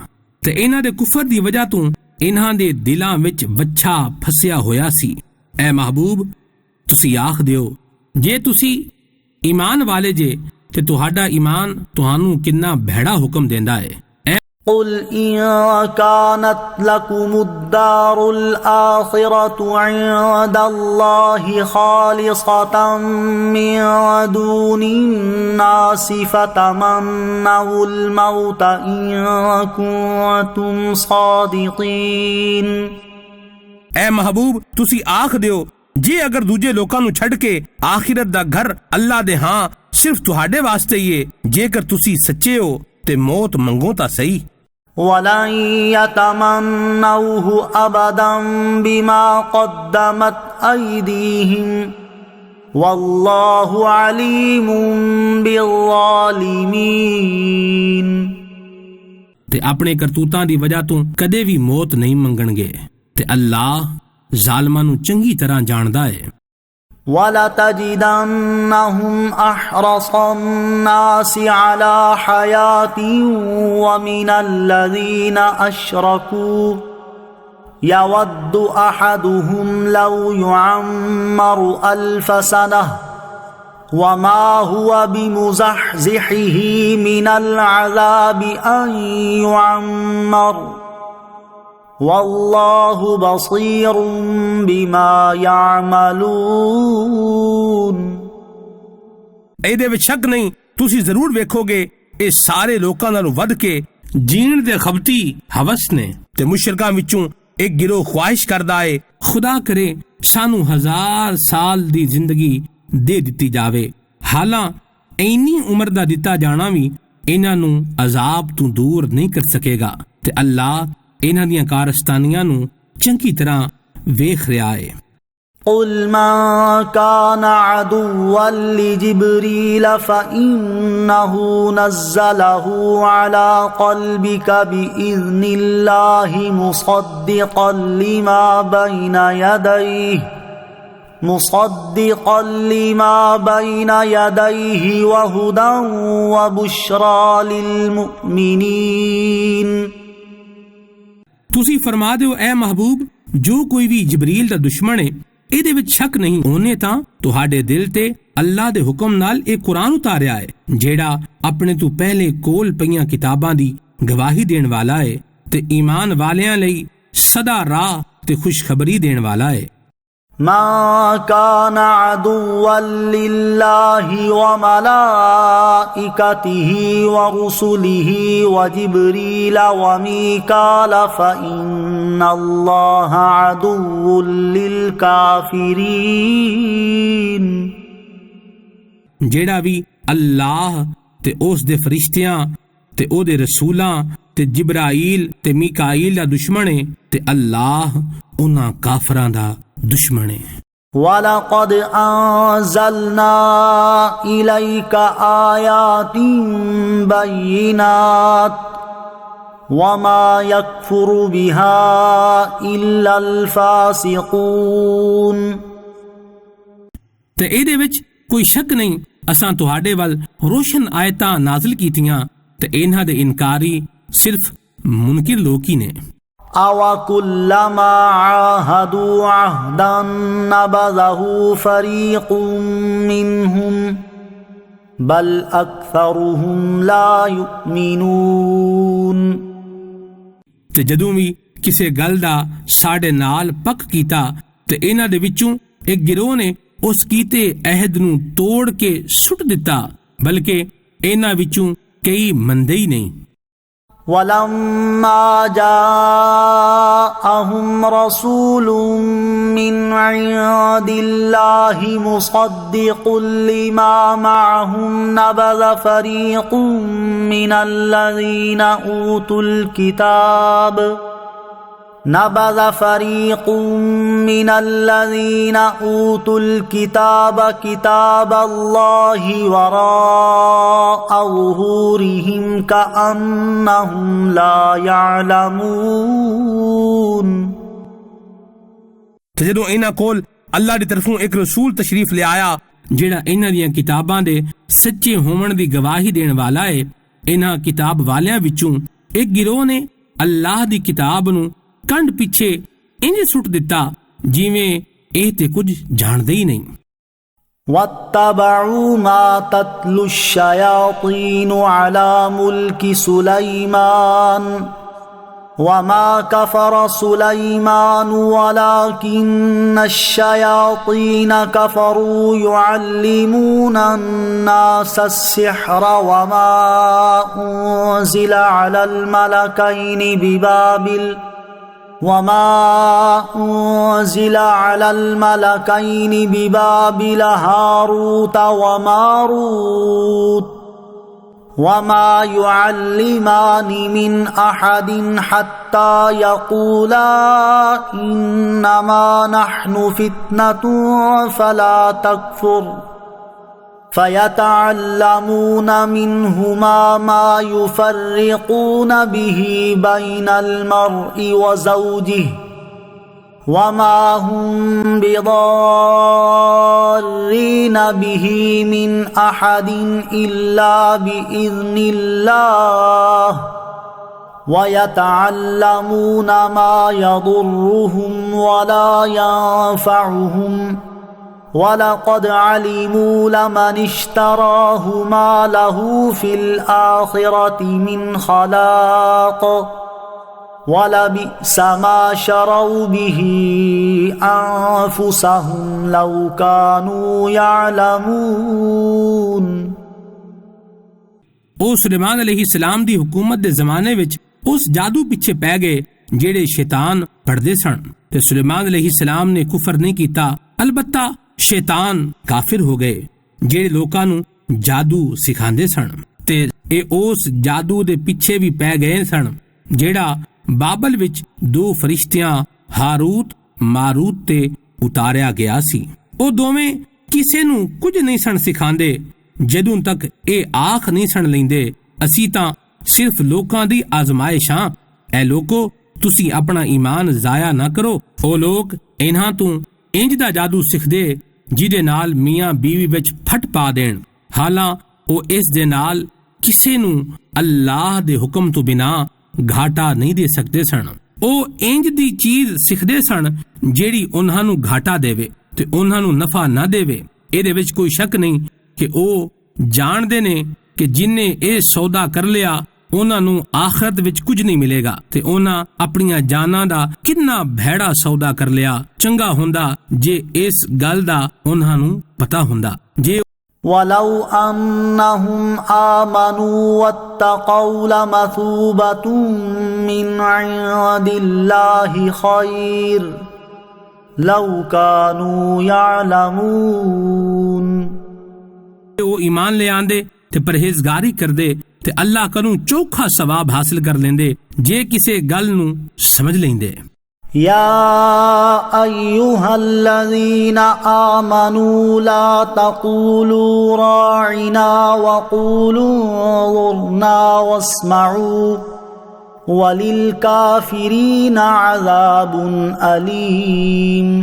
تے انہاں دے کفر دی وجہ تو انہاں دے دلاں وچ بچھا پھسیا ہویا سی۔ اے محبوب تسی آکھ دیو جے تسی ایمان والے جے تے تہاڈا ایمان تہانوں کنا بھیڑا حکم دیندا ہے۔ قُلْ إِن كَانَتْ لَكُمُ الدَّارُ الْآخِرَةُ عِندَ اللَّهِ خَالِصَةً مِّن دُونِ النَّاسِ فَتَمَنَّوُا الْمَوْتَ إِن كُنتُمْ صَادِقِينَ۔ اے محبوب تسی آکھ دیو جے اگر دوجے لوکاں نو چھڈ کے آخرت دا گھر اللہ دے ہاں صرف تہاڈے واسطے ہی ہے، جے کر تسی سچے ہو تے موت منگو تا صحیح۔ وَلَن يَتَمَنَّوْهُ أَبَدًا بِمَا قَدَّمَتْ أَيْدِيهِمْ وَاللَّهُ عَلِيمٌ بِالظَّالِمِينَ۔ تے اپنے کرتوتاں دی وجہ تو کدے بھی موت نہیں منگن گے تے اللہ ظالਮਾਂ ਨੂੰ ਚੰਗੀ ਤਰ੍ਹਾਂ ਜਾਣਦਾ ਹੈ। وَلَتَجِدَنَّهُمْ أَحْرَصَ النَّاسِ عَلَى حَيَاةٍ وَمِنَ الَّذِينَ أَشْرَكُوا يَوَدُّ أَحَدُهُمْ لَوْ يُعَمَّرُ أَلْفَ سَنَةٍ وَمَا هُوَ بِمُزَحْزِحِهِ مِنَ الْعَذَابِ أَنْ يُعَمَّرَ وَاللَّهُ بَصِيرٌ بِمَا يَعْمَلُونَ۔ ਇਹਦੇ ਵਿੱਚ ਸ਼ੱਕ ਨਹੀਂ ਤੁਸੀਂ ਜ਼ਰੂਰ ਵੇਖੋਗੇ ਇਹ ਸਾਰੇ ਲੋਕਾਂ ਨਾਲੋਂ ਵੱਧ ਕੇ ਜੀਣ ਦੇ ਖਬਤੀ ਹਵਸ ਨੇ ਤੇ ਮੁਸ਼ਰਕਾਂ ਵਿੱਚੋਂ ਇੱਕ ਗਿਰੋਹ ਖੁਆਇਸ਼ ਕਰਦਾ ਏ ਖੁਦਾ ਕਰੇ ਸਾਨੂੰ 1000 ਸਾਲ ਦੀ ਜ਼ਿੰਦਗੀ ਦੇ ਦਿੱਤੀ ਜਾਵੇ, ਹਾਲਾਂ ਇੰਨੀ ਉਮਰ ਦਾ ਦਿੱਤਾ ਜਾਣਾ ਵੀ ਇਹਨਾਂ ਨੂੰ ਅਜ਼ਾਬ ਤੋਂ ਦੂਰ ਨਹੀਂ ਕਰ ਸਕੇਗਾ ਤੇ ਅੱਲਾਹ ਇਹਨਾਂ ਦੀਆਂ ਕਾਰਸਤਾਨੀਆਂ ਨੂੰ ਚੰਗੀ ਤਰ੍ਹਾਂ ਵੇਖ ਰਿਹਾ ਹੈ۔ قُلْ مَنْ كَانَ عَدُوًّا لِجِبْرِيلَ فَإِنَّهُ نَزَّلَهُ عَلَى قَلْبِكَ بِإِذْنِ اللَّهِ مُصَدِّقًا لِمَا بَيْنَ يَدَيْهِ وَهُدًى وَبُشْرَى لِلْمُؤْمِنِينَ۔ ਤੁਸੀਂ ਫਰਮਾ ਦਿਓ ਐ ਮਹਿਬੂਬ ਜੋ ਕੋਈ ਵੀ ਜਬਰੀਲ ਦਾ ਦੁਸ਼ਮਣ ਹੈ ਇਹਦੇ ਵਿੱਚ ਸ਼ੱਕ ਨਹੀਂ ਉਹਨੇ ਤਾਂ ਤੁਹਾਡੇ ਦਿਲ ਤੇ ਅੱਲਾਹ ਦੇ ਹੁਕਮ ਨਾਲ ਇਹ ਕੁਰਾਨ ਉਤਾਰਿਆ ਹੈ ਜਿਹੜਾ ਆਪਣੇ ਤੋਂ ਪਹਿਲੇ ਕੋਲ ਪਈਆਂ ਕਿਤਾਬਾਂ ਦੀ ਗਵਾਹੀ ਦੇਣ ਵਾਲਾ ਹੈ ਤੇ ਈਮਾਨ ਵਾਲਿਆਂ ਲਈ ਸਦਾ ਰਾਹ ਤੇ ਖੁਸ਼ਖਬਰੀ ਦੇਣ ਵਾਲਾ ਹੈ۔ مَا كَانَ عَدُوًّا لِلَّهِ وَمَلَائِكَتِهِ وَرُسُلِهِ وَجِبْرِيلَ وَمِيكَالَ فَإِنَّ اللَّهَ عَدُوٌّ لِلْكَافِرِينَ۔ ਜਿਹੜਾ ਵੀ ਅੱਲਾਹ ਤੇ ਉਸ ਦੇ ਫਰਿਸ਼ਤਿਆਂ ਤੇ ਉਹਦੇ ਰਸੂਲਾਂ ਤੇ ਜਿਬਰਾਈਲ ਤੇ ਮੀਕਾਈਲ ਦਾ ਦੁਸ਼ਮਣ ਹੈ ਤੇ ਅੱਲਾਹ ਉਹਨਾਂ ਕਾਫਰਾਂ ਦਾ ਦੁਸ਼ਮਣ ਹੈ۔ وَلَقَدْ أَنزَلْنَا إِلَيْكَ آيَاتٍ بَيِّنَاتٍ وَمَا يَكْفُرُ بِهَا إِلَّا الْفَاسِقُونَ۔ ਤੇ ਇਹਦੇ ਵਿੱਚ ਕੋਈ ਸ਼ੱਕ ਨਹੀਂ ਅਸਾਂ ਤੁਹਾਡੇ ਵੱਲ ਰੋਸ਼ਨ ਆਇਤਾਂ ਨਾਜ਼ਿਲ ਕੀਤੀਆਂ ਤੇ ਇਹਨਾਂ ਦੇ ਇਨਕਾਰੀ ਸਿਰਫ ਮੁਨਕਿਰ ਲੋਕ ਹੀ ਨੇ۔ أَوَكُلَّمَا عَاهَدُوا عَهْدًا نَبَذَهُ فَرِيقٌ مِّنْهُمْ بَلْ أَكْثَرُهُمْ لَا يُؤْمِنُونَ۔ ਤੇ ਜਦੋਂ ਵੀ ਕਿਸੇ ਗੱਲ ਦਾ ਸਾਡੇ ਨਾਲ ਪੱਕ ਕੀਤਾ ਤੇ ਇਹਨਾਂ ਦੇ ਵਿੱਚੋਂ ਇੱਕ ਗਿਰੋਹ ਨੇ ਉਸ ਕੀਤੇ ਅਹਿਦ ਨੂੰ ਤੋੜ ਕੇ ਸੁੱਟ ਦਿੱਤਾ ਬਲਕਿ ਇਹਨਾਂ ਵਿੱਚੋਂ ਕਈ ਮੰਨਦੇ ਹੀ ਨਹੀਂ۔ وَلَمَّا جَاءَهُمْ رَسُولٌ مِّنْ عِندِ اللَّهِ مُصَدِّقٌ لِمَا مَعَهُمْ نَبَذَ فَرِيقٌ مِّنَ الَّذِينَ أُوتُوا الْكِتَابَ كِتَابَ اللَّهِ وَرَاءَ ظُهُورِهِمْ كَأَنَّهُمْ لَا يَعْلَمُونَ۔ ਤੇ ਜਦੋਂ ਇਹਨਾਂ ਕੋਲ ਅੱਲਾਹ ਦੀ ਤਰਫੋਂ ਇੱਕ ਰਸੂਲ ਤਸ਼ਰੀਫ ਲਿਆਇਆ ਜਿਹੜਾ ਇਹਨਾਂ ਦੀਆਂ ਕਿਤਾਬਾਂ ਦੇ ਸੱਚੇ ਹੋਣ ਦੀ ਗਵਾਹੀ ਦੇਣ ਵਾਲਾ ਹੈ ਇਹਨਾਂ ਕਿਤਾਬ ਵਾਲਿਆਂ ਵਿੱਚੋਂ ਇੱਕ ਗਿਰੋਹ ਨੇ ਅੱਲਾਹ ਦੀ ਕਿਤਾਬ ਨੂੰ ਕੰਧ ਪਿੱਛੇ ਇੰਜ ਸੁੱਟ ਦਿੱਤਾ ਜਿਵੇਂ ਇਹ ਤੇ ਕੁਝ ਜਾਣਦੇ ਹੀ ਨਹੀਂ۔ وَاتَّبَعُوا مَا تَتْلُو الشَّيَاطِينُ عَلَى مُلْكِ سُلَيْمَانَ وَمَا كَفَرَ سُلَيْمَانُ وَلَكِنَّ الشَّيَاطِينَ كَفَرُوا يُعَلِّمُونَ النَّاسَ السِّحْرَ وَمَا أُنزِلَ على الملكين ببابل هاروت وماروت وما يعلمان من أحد حتى يقولا إنما نحن فتنة فلا تكفر فيتعلمون منهما ما يفرقون به بين المرء وزوجه وما هم بضارين به من أحد إلا بإذن الله ويتعلمون ما يضرهم ولا ينفعهم وَلَقَدْ عَلِمُوا لَمَنِ اشْتَرَاهُ مَا لَهُ فِي الْآخِرَةِ مِنْ خَلَاقٍ وَلَبِئْسَ مَا شَرَوْا بِهِ أَنفُسَهُمْ لَوْ كَانُوا يَعْلَمُونَ۔ او سلیمان علیہ السلام دی حکومت دے زمانے وچ اس جادو پیچھے پی گئے جیڑے شیطان پڑھدے سن، تے سلیمان علیہ السلام نے کفر نہیں کیتا، البتہ شیطان کافر ہو گئے جیڑے لوکاں نو جادو سکھاندے سن، تے اے اس جادو دے پیچھے بھی پی گئے سن جیڑا بابل وچ دو فرشتیاں ہاروت ماروت تے اتاریا گیا سی۔ او دوویں کسے نو کچھ نہیں سن سکھاندے جدوں تک اے آکھ نہیں سن لیندے اسی تاں صرف لوکاں دی آزمائشاں۔ اے لوکو تسی اپنا ایمان ضائع نہ کرو۔ او لوگ انہاں تو انج دا جادو سکھ دے جیدے نال میاں بیوی وچ پھٹ پا دین، حالاں او اس دے نال کسے نو اللہ دے حکم تو بنا گھاٹا نہیں دے سکتے سن۔ او انج دی چیز سکھ دے سن جیڑی انہاں نو گھاٹا دے تے انہاں نو نفع نہ دے۔ اے دے وچ کوئی شک نہیں کہ او جان دے نے کہ جن نے اے سودا کر لیا انہاں نو آخرت وچ کچھ نہیں ملے گا، تے انہاں اپنیاں جاناں دا کتنا بھیڑا سودا کر لیا۔ چنگا ہوندا جے اس گل دا انہاں نو پتہ ہوندا۔ جے وَلَوْ أَنَّهُمْ آمَنُوا وَاتَّقَوْا لَمَثُوبَةٌ مِّنْ عِندِ اللَّهِ خَيْرٌ لَوْ كَانُوا يَعْلَمُونَ۔ او ایمان لے آندے تے پرہیزگاری کر دے تے اللہ کنوں چوکھا ثواب حاصل کر لیندے جے کسے گل نو سمجھ لیندے۔ یا ایھا الذین آمنوا لا تقولوا راعنا وقولوا انظرنا واسمعوا وللکافرین عذاب علیم۔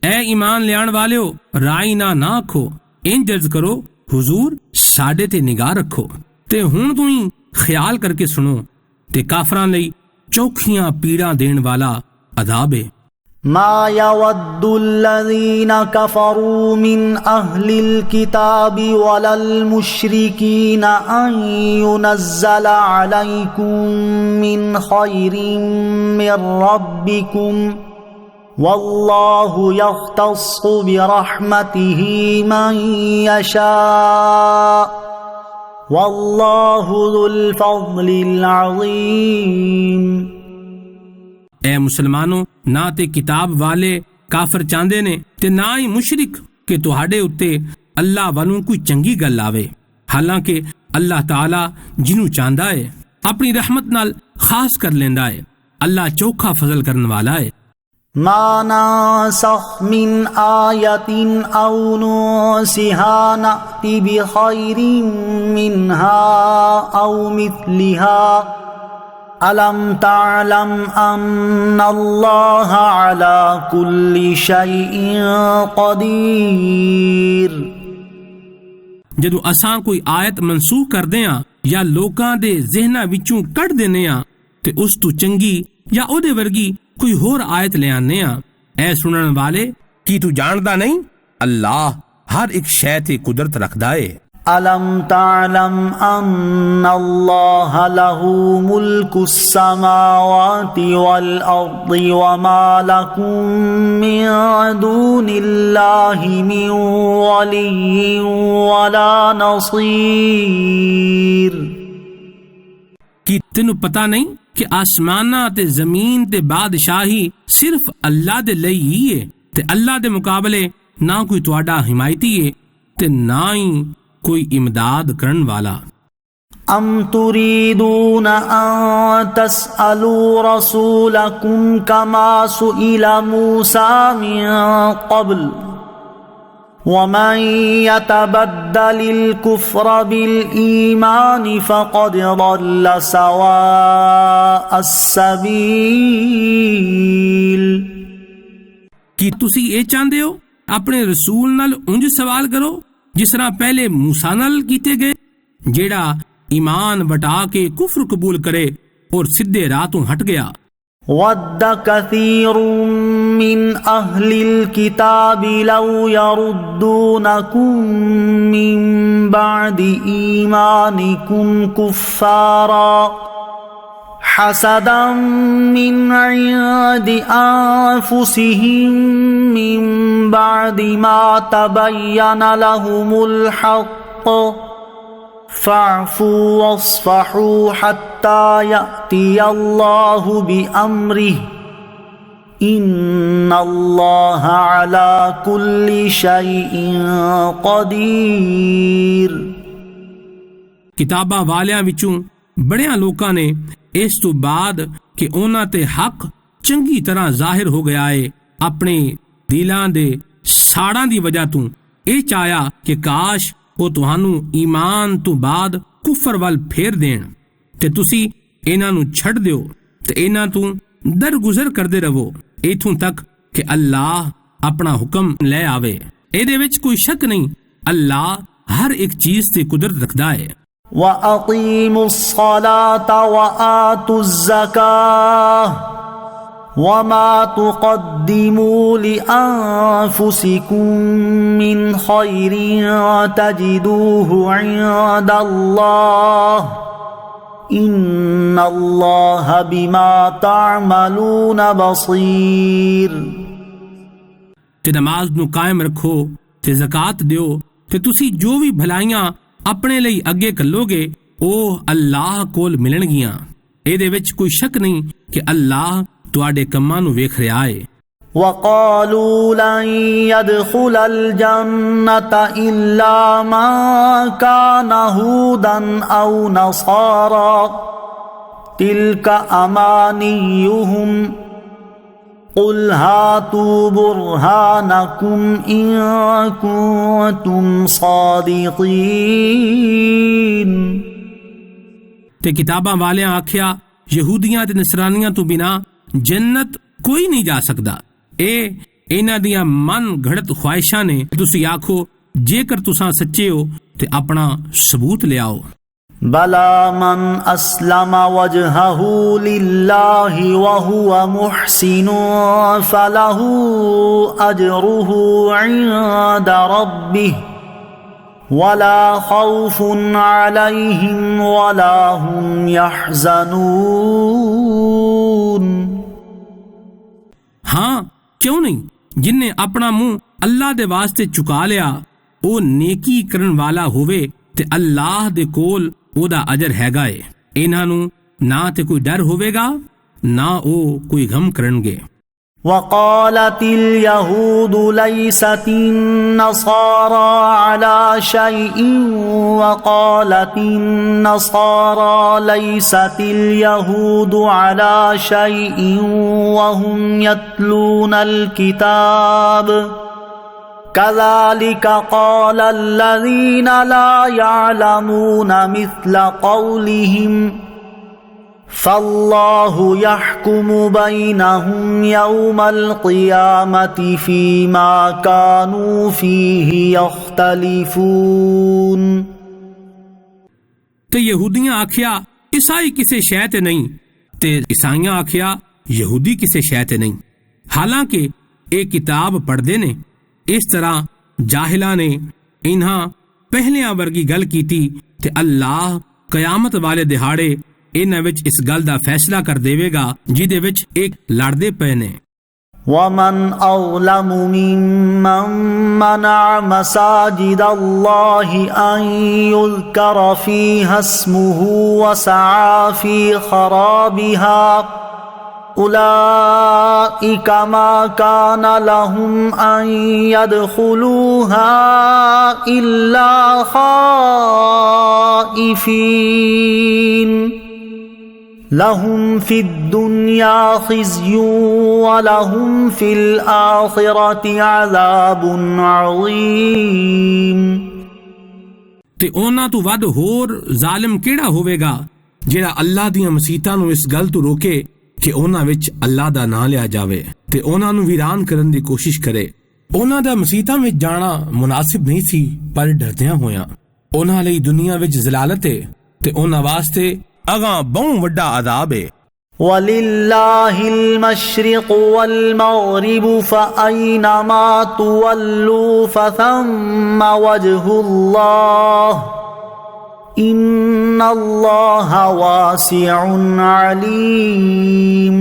اے ایمان لیان والیو، رائنا نہ آکھو، انج عرض کرو حضور ساڈے تے نگاہ رکھو تے ہن تُہیں خیال کر کے سنو، تے کافراں لئی چوکھیاں پیڑاں دین والا عذاب ہے۔ ما يود الذين كفروا من أهل الكتاب ولا المشركين أن ينزل عليكم من خير من ربكم والله يختص برحمته من يشاء والله ذو الفضل العظيم۔ اے مسلمانوں، نہ تے کتاب والے کافر چاندے نے تے نہ ہی مشرک کہ تہاڈے اتے اللہ والوں کوئی چنگی گل آوے، حالانکہ اللہ تعالی جنوں چاہندا ہے اپنی رحمت نال خاص کر لیندا ہے۔ اللہ چوکھا فضل کرن والا ہے۔ ما ننسخ من آیت او ننسها نأت بخیر منها او مثلها أَلَمْ تَعْلَمْ أَنَّ اللَّهَ عَلَى كُلِّ شَيْءٍ قَدِيرٌ۔ جدو اساں کوئی آیت منسوخ کر دیاں یا لوکاں دے ذہناں وچوں کٹ دینے آں تے اس تو چنگی یا او دے ورگی کوئی ہور آیت لے آنے آں۔ اے سنن والے، کی تو جاندا نہیں اللہ ہر ایک شے تے قدرت رکھدا ہے۔ أَلَمْ تَعْلَمْ أَنَّ اللَّهَ لَهُ مُلْكُ السَّمَاوَاتِ وَالْأَرْضِ وَمَا لَكُم مِّن دُونِ اللَّهِ مِن وَلِيٍّ وَلَا نَصِيرٍ۔ کی تینوں پتہ نہیں کہ آسماناں تے زمین تے بادشاہی صرف اللہ دے لئی ہی ہے تے اللہ دے مقابلے نہ کوئی تواڈا حمایتی ہے تے نہ ہی کوئی امداد کرن والا۔ ام تريدون ان تسألوا رسولكم كما سئل موسى من قبل ومن يتبدل الكفر بالإيمان فقد ضل سواء السبيل۔ ਕੀ ਤੁਸੀਂ ਇਹ ਚਾਹੁੰਦੇ ਹੋ ਆਪਣੇ ਰਸੂਲ ਨਾਲ ਉਂਝ ਸਵਾਲ ਕਰੋ ਜਿਸ ਤਰ੍ਹਾਂ ਪਹਿਲੇ ਮੂਸਾ ਨਾਲ ਕੀਤੇ ਗਏ, ਜਿਹੜਾ ਈਮਾਨ ਵਟਾ ਕੇ ਕੁਫਰ ਕਬੂਲ ਕਰੇ اور ਸਿੱਧੇ ਰਾਹ ਤੋਂ ਹਟ ਗਿਆ۔ ود كثير من أهل الكتاب لو يردونكم من بعد إيمانكم كفارا حسدا من عند أنفسهم من بعد ما تبين لهم الحق فاعفوا واصفحوا حتى يأتي الله بأمره إن الله على كل شيء قدير۔ کتاباں والیاں وچوں بڑیاں لوکاں نے اس تو بعد کہ انہاں تے حق چنگی طرح ظاہر ہو گیا ہے اپنے دلاں دے ساڑاں دی وجہ تو اے چاہیا کہ کاش وہ تہانوں ایمان تو بعد کفر وال پھیر دین تے تسی انہاں نو چھڈ دیو تے انہاں تو درگزر کردے رہو ایتھوں تک کہ اللہ اپنا حکم لے آوے۔ اے دے وچ کوئی شک نہیں، اللہ ہر ایک چیز تے قدرت رکھدا ہے۔ وَأَقِيمُوا الصَّلَاةَ وَآتُوا الزَّكَاةَ وَمَا تُقَدِّمُوا لِأَنفُسِكُم مِّنْ خَيْرٍ تَجِدُوهُ عِندَ اللَّهِ إِنَّ اللَّهَ بِمَا تَعْمَلُونَ بَصِيرٌ۔ تے نماز نو قائم رکھو تے زکات دیو تے تسی جو بھی بھلائیاں اپنے لئی اگے کلو گے او اللہ کول ملن گیاں۔ اے دے وچ کوئی شک نہیں کہ اللہ تواڈے کماں نو ویکھ رہا ہے۔ وَقَالُوا لَن يَدْخُلَ الْجَنَّةَ إِلَّا مَن كَانَ هُودًا أَوْ نَصَارَىٰ تِلْكَ أَمَانِيُّهُمْ قُلْ هَاتُوا بُرْهَانَكُمْ إِن كُنتُمْ صَادِقِينَ۔ تے کتاباں والیاں آکھیا یہودیاں تے نصرانیاں تو بنا جنت کوئی نہیں جا سکدا، اے انہاں دیاں من گھڑت خواہشاں نے۔ تسی آکھو جے کر تساں سچے ہو تے اپنا ثبوت لے آؤ۔ بَلَى مَنْ أَسْلَمَ وَجْهَهُ لِلَّهِ وَهُوَ مُحْسِنٌ فَلَهُ أَجْرُهُ عِندَ رَبِّهِ وَلَا خَوْفٌ عَلَيْهِمْ وَلَا هُمْ يَحْزَنُونَ۔ ہاں کیوں نہیں، جن نے اپنا منہ اللہ دے واسطے چکا لیا او نیکی کرن والا ہوئے تے اللہ دے کول او دا اجر ہیگا ہے۔ انہاں نو نہ تے کوئی ڈر ہوئے گا نہ او کوئی غم کرن گے۔ وقالت اليهود ليست النصارى على شيء وقالت النصارى ليست اليهود على شيء وهم يتلون الكتاب كذلك قال الذين لا يعلمون مثل قولهم فالله يحكم بينهم يوم القيامة فيما كانوا فيه يختلفون۔ تے یہودیاں آکھیا عیسائی کسے شے تے نہیں تے عیسائیاں آکھیا یہودی کسے شے تے نہیں، حالانکہ ایک کتاب پڑھدے نے۔ اس طرح جاہلاں نے انہاں پہلیاں ورگی گل کیتی تے اللہ قیامت والے دہاڑے انہاں وچ اس گل دا فیصلہ کر دیوے گا جدے وچ ایک لڑدے پے نے۔ وَمَنْ أَظْلَمُ مِمَّنْ مَنَعَ مَسَاجِدَ اللَّهِ أَنْ يُذْكَرَ فِيهَا اسْمُهُ وَسَعَى فِي خَرَابِهَا أُولَئِكَ مَا كَانَ لَهُمْ أَنْ يَدْخُلُوهَا إِلَّا خَائِفِينَ لهم في الدنيا خزي ولهم في الآخرة عذاب عظيم۔ تے اونا تو ود ہور ظالم کیڑا ہوئے گا جیڑا اللہ دیاں مسیتاں نو اس گل تو روکے کہ اونا وچ اللہ دا نام لیا جاوے تے اونا نو ویران کرن دی کوشش کرے۔ اونا دا مسیتاں وچ جانا مناسب نہیں سی پر ڈردیاں ہویاں۔ اونا لئی دنیا وچ ذلالت ہے تے اونا واسطے اگاں بہوں وڈا عذاب ہے۔ وَلِلَّهِ الْمَشْرِقُ وَالْمَغْرِبُ فَأَيْنَمَا تُوَلُّوا فَثَمَّ وَجْهُ اللَّهِ إِنَّ اللَّهَ وَاسِعٌ عَلِيمٌ۔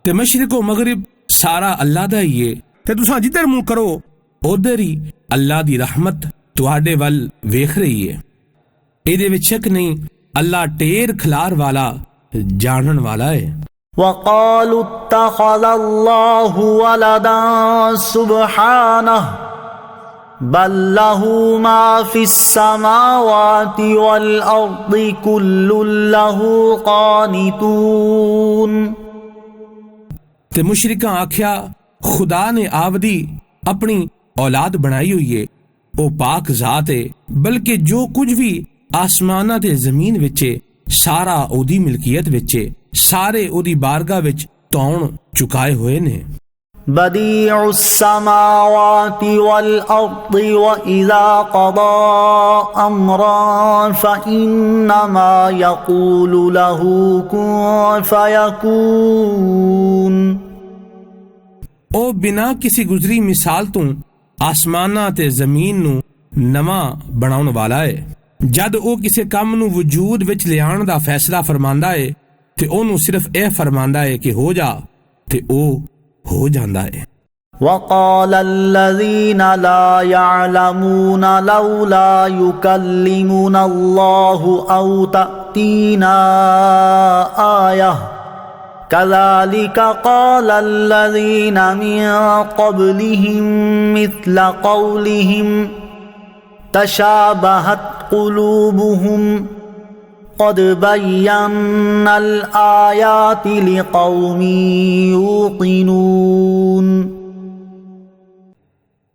تے مشرق و مغرب سارا اللہ دا ہی ہے تے تساں جدھر منہ کرو ادھر ہی اللہ دی رحمت تواڈے ول ویکھ رہی ہے۔ ایدے وچ شک نہیں اللہ ٹیر کھلار والا جانن والا ہے۔ وَقَالُوا اتَّخَذَ اللَّهُ وَلَدًا سُبْحَانَهُ بَل لَّهُ مَا فِي السَّمَاوَاتِ وَالْأَرْضِ كُلٌّ لَّهُ قَانِتُونَ۔ تے مشرکاں آکھیا خدا نے آودی اپنی اولاد بنائی ہوئی ہے، او پاک ذات ہے، بلکہ جو کچھ بھی آسماناں تے زمین وچے سارا او دی ملکیت وچے سارے او دی بارگاہ وچ تون چکائے ہوئے نے۔ بدیع السماوات والارض واذا قضى امرا فانما يقول له كن فيكون۔ او بنا کسی گزری مثال تو آسماناں تے زمین نو نواں بناؤن والا ہے۔ جد او کسی کام نو وجود وچ لیان دا فیصلہ فرماندا ہے تے اونوں صرف اے فرماندا ہے کہ ہو جا تے او ہو جاندا ہے۔ وقال الذين لا يعلمون لولا يكلمنا الله او تأتينا آية كذلك قال الذين من قبلهم مثل قولهم تشابهت قلوبهم قد بينا الآيات لقوم يوقنون۔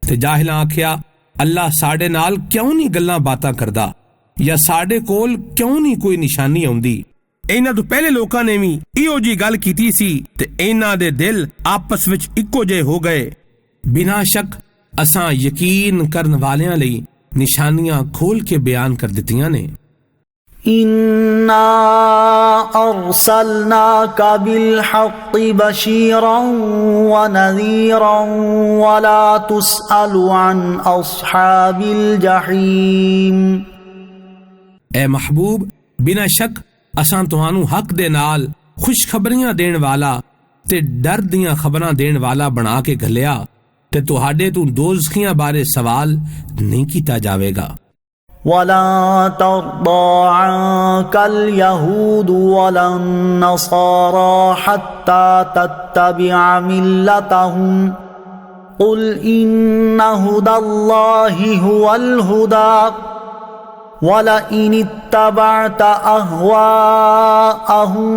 تے جاہلاں آکھیا اللہ ساڈے نال کیوں نہیں گلاں باتاں کردا یا ساڈے کول کیوں نہیں کوئی نشانی آوندی۔ انہاں تو پہلے لوکاں نے بھی ایہو جی گل کیتی سی تے انہاں دے دل آپس وچ اکو جے ہو گئے۔ بنا شک اساں یقین کرن والیاں لئی نشانیاں کھول کے بیان کر دتیاں نے۔ اِنَّا أَرْسَلْنَاكَ بِالْحَقِّ بَشِيرًا وَنَذِيرًا وَلَا تُسْأَلُ عَنْ أَصْحَابِ الْجَحِيمِ۔ اے محبوب بنا شک اساں تانوں حق دے نال خوشخبریاں دین والا تے ڈر دیاں خبراں دین والا بنا کے گھلیا تے تہاڈے تو دوزخیاں بارے سوال نہیں کیتا جاوے گا۔ وَلَن تَرْضَىٰ عَنكَ الْيَهُودُ وَلَا النَّصَارَىٰ حَتَّىٰ تَتَّبِعَ مِلَّتَهُمْ قُلْ إِنَّ هُدَى اللَّهِ هُوَ الْهُدَىٰ وَلَئِنِ اتَّبَعْتَ أَهْوَاءَهُمْ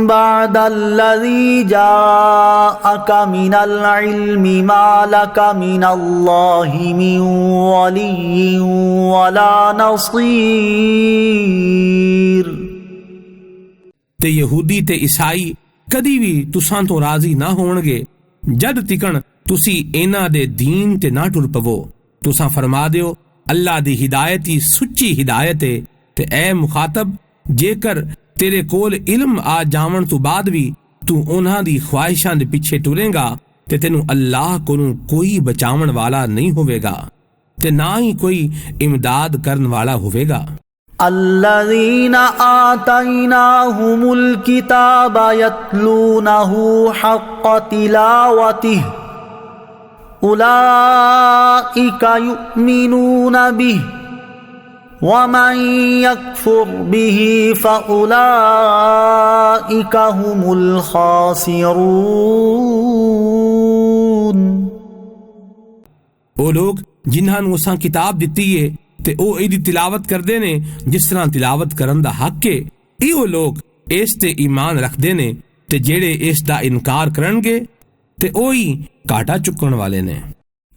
بَعْدَ الَّذِي جَاءَكَ مِنَ الْعِلْمِ مَا لَكَ مِنَ اللَّهِ مِنْ وَلِيٍّ وَلَا نَصِيرٍ۔ تے یہودی تے عیسائی کدی بھی تساں تو راضی نہ ہون گے جد تکن تسی انہاں دے دین تے نہ ٹر پو۔ تساں فرما دیو اللہ دی ہدایت ہی سچی ہدایت ہے تے اے مخاطب جے کر تیرے کول علم آ جاون تو بعد بھی تو انہاں دی خواہشاں دے پیچھے ٹریں گا تے تینوں اللہ کولوں کوئی بچاون والا نہیں ہوے گا تے نہ ہی کوئی امداد کرن والا ہوے گا۔ الذين آتيناهم الكتاب يتلونه حق تلاوته أولئك يؤمنون به ومن يكفر به فأولئك هم الخاسرون۔ وہ لوگ جنہاں نوں اساں کتاب دتی ہے تے او ایدی تلاوت کردے نے جس طرح تلاوت کرن دا حق ہے، ایہو لوگ اس تے ایمان رکھدے نے تے جڑے اس دا انکار کرنگے تے اوہی کاٹا چکن والے نے۔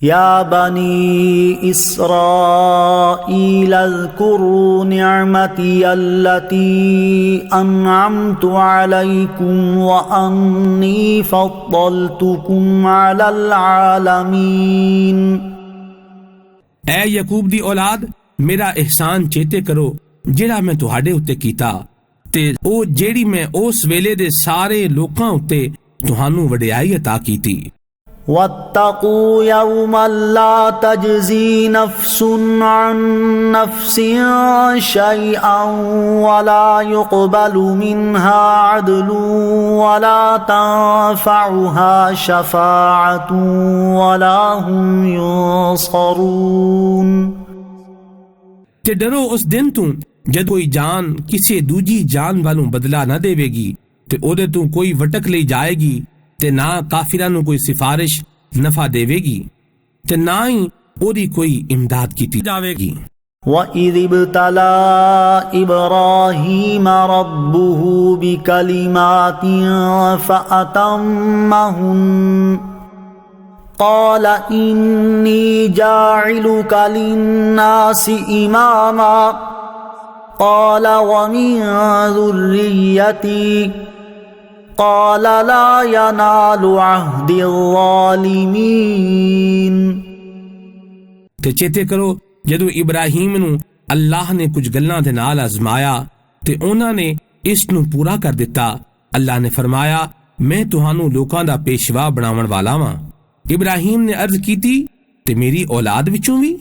یا بنی اسرائیل اذکروا نعمتی التی انعمت علیکم وانی فضلتکم علی العالمین۔ اے یعقوب دی اولاد، میرا احسان چیتے کرو جڑا میں تہاڈے اُتے کیتا تے او جیڑی میں اس ویلے دے سارے لوکاں اُتے تہانوں وڈیائی عطا کیتی۔ واتقوا یوما لا تجزی نفس عن نفس شیئا ولا يقبل منها عدل ولا تنفعها شفاعة ولا هم ينصرون۔ تے ڈرو اس دن تو جد کوئی جان کسی دوجی جان والوں بدلہ نہ دے گی تے او دے تو کوئی وٹک لے جائے گی تے نہ کافراں نو کوئی سفارش نفع دے گی تے نہ ہی او دی کوئی امداد کیتی جاوے گی۔ وَإِذِ ابْتَلَى إِبْرَاهِيمَ رَبُّهُ بِكَلِمَاتٍ فَأَتَمَّهُنَّ قَالَ إِنِّي جَاعِلُكَ لِلنَّاسِ إِمَامًا قَالَ وَمِن ذُرِّيَّتِي قَالَ لَا يَنَالُ عَهْدِ الظَّالِمِينَ۔ تے چیتے کرو جدو ابراہیم نو اللہ نے کچھ گلاں دے نال آزمایا تے انہاں نے اس نو پورا کر دیتا۔ اللہ نے فرمایا میں تہانوں لوکاں دا پیشوا بناون والا واں۔ ابراہیم نے عرض کیتی تے میری اولاد وچوں بھی؟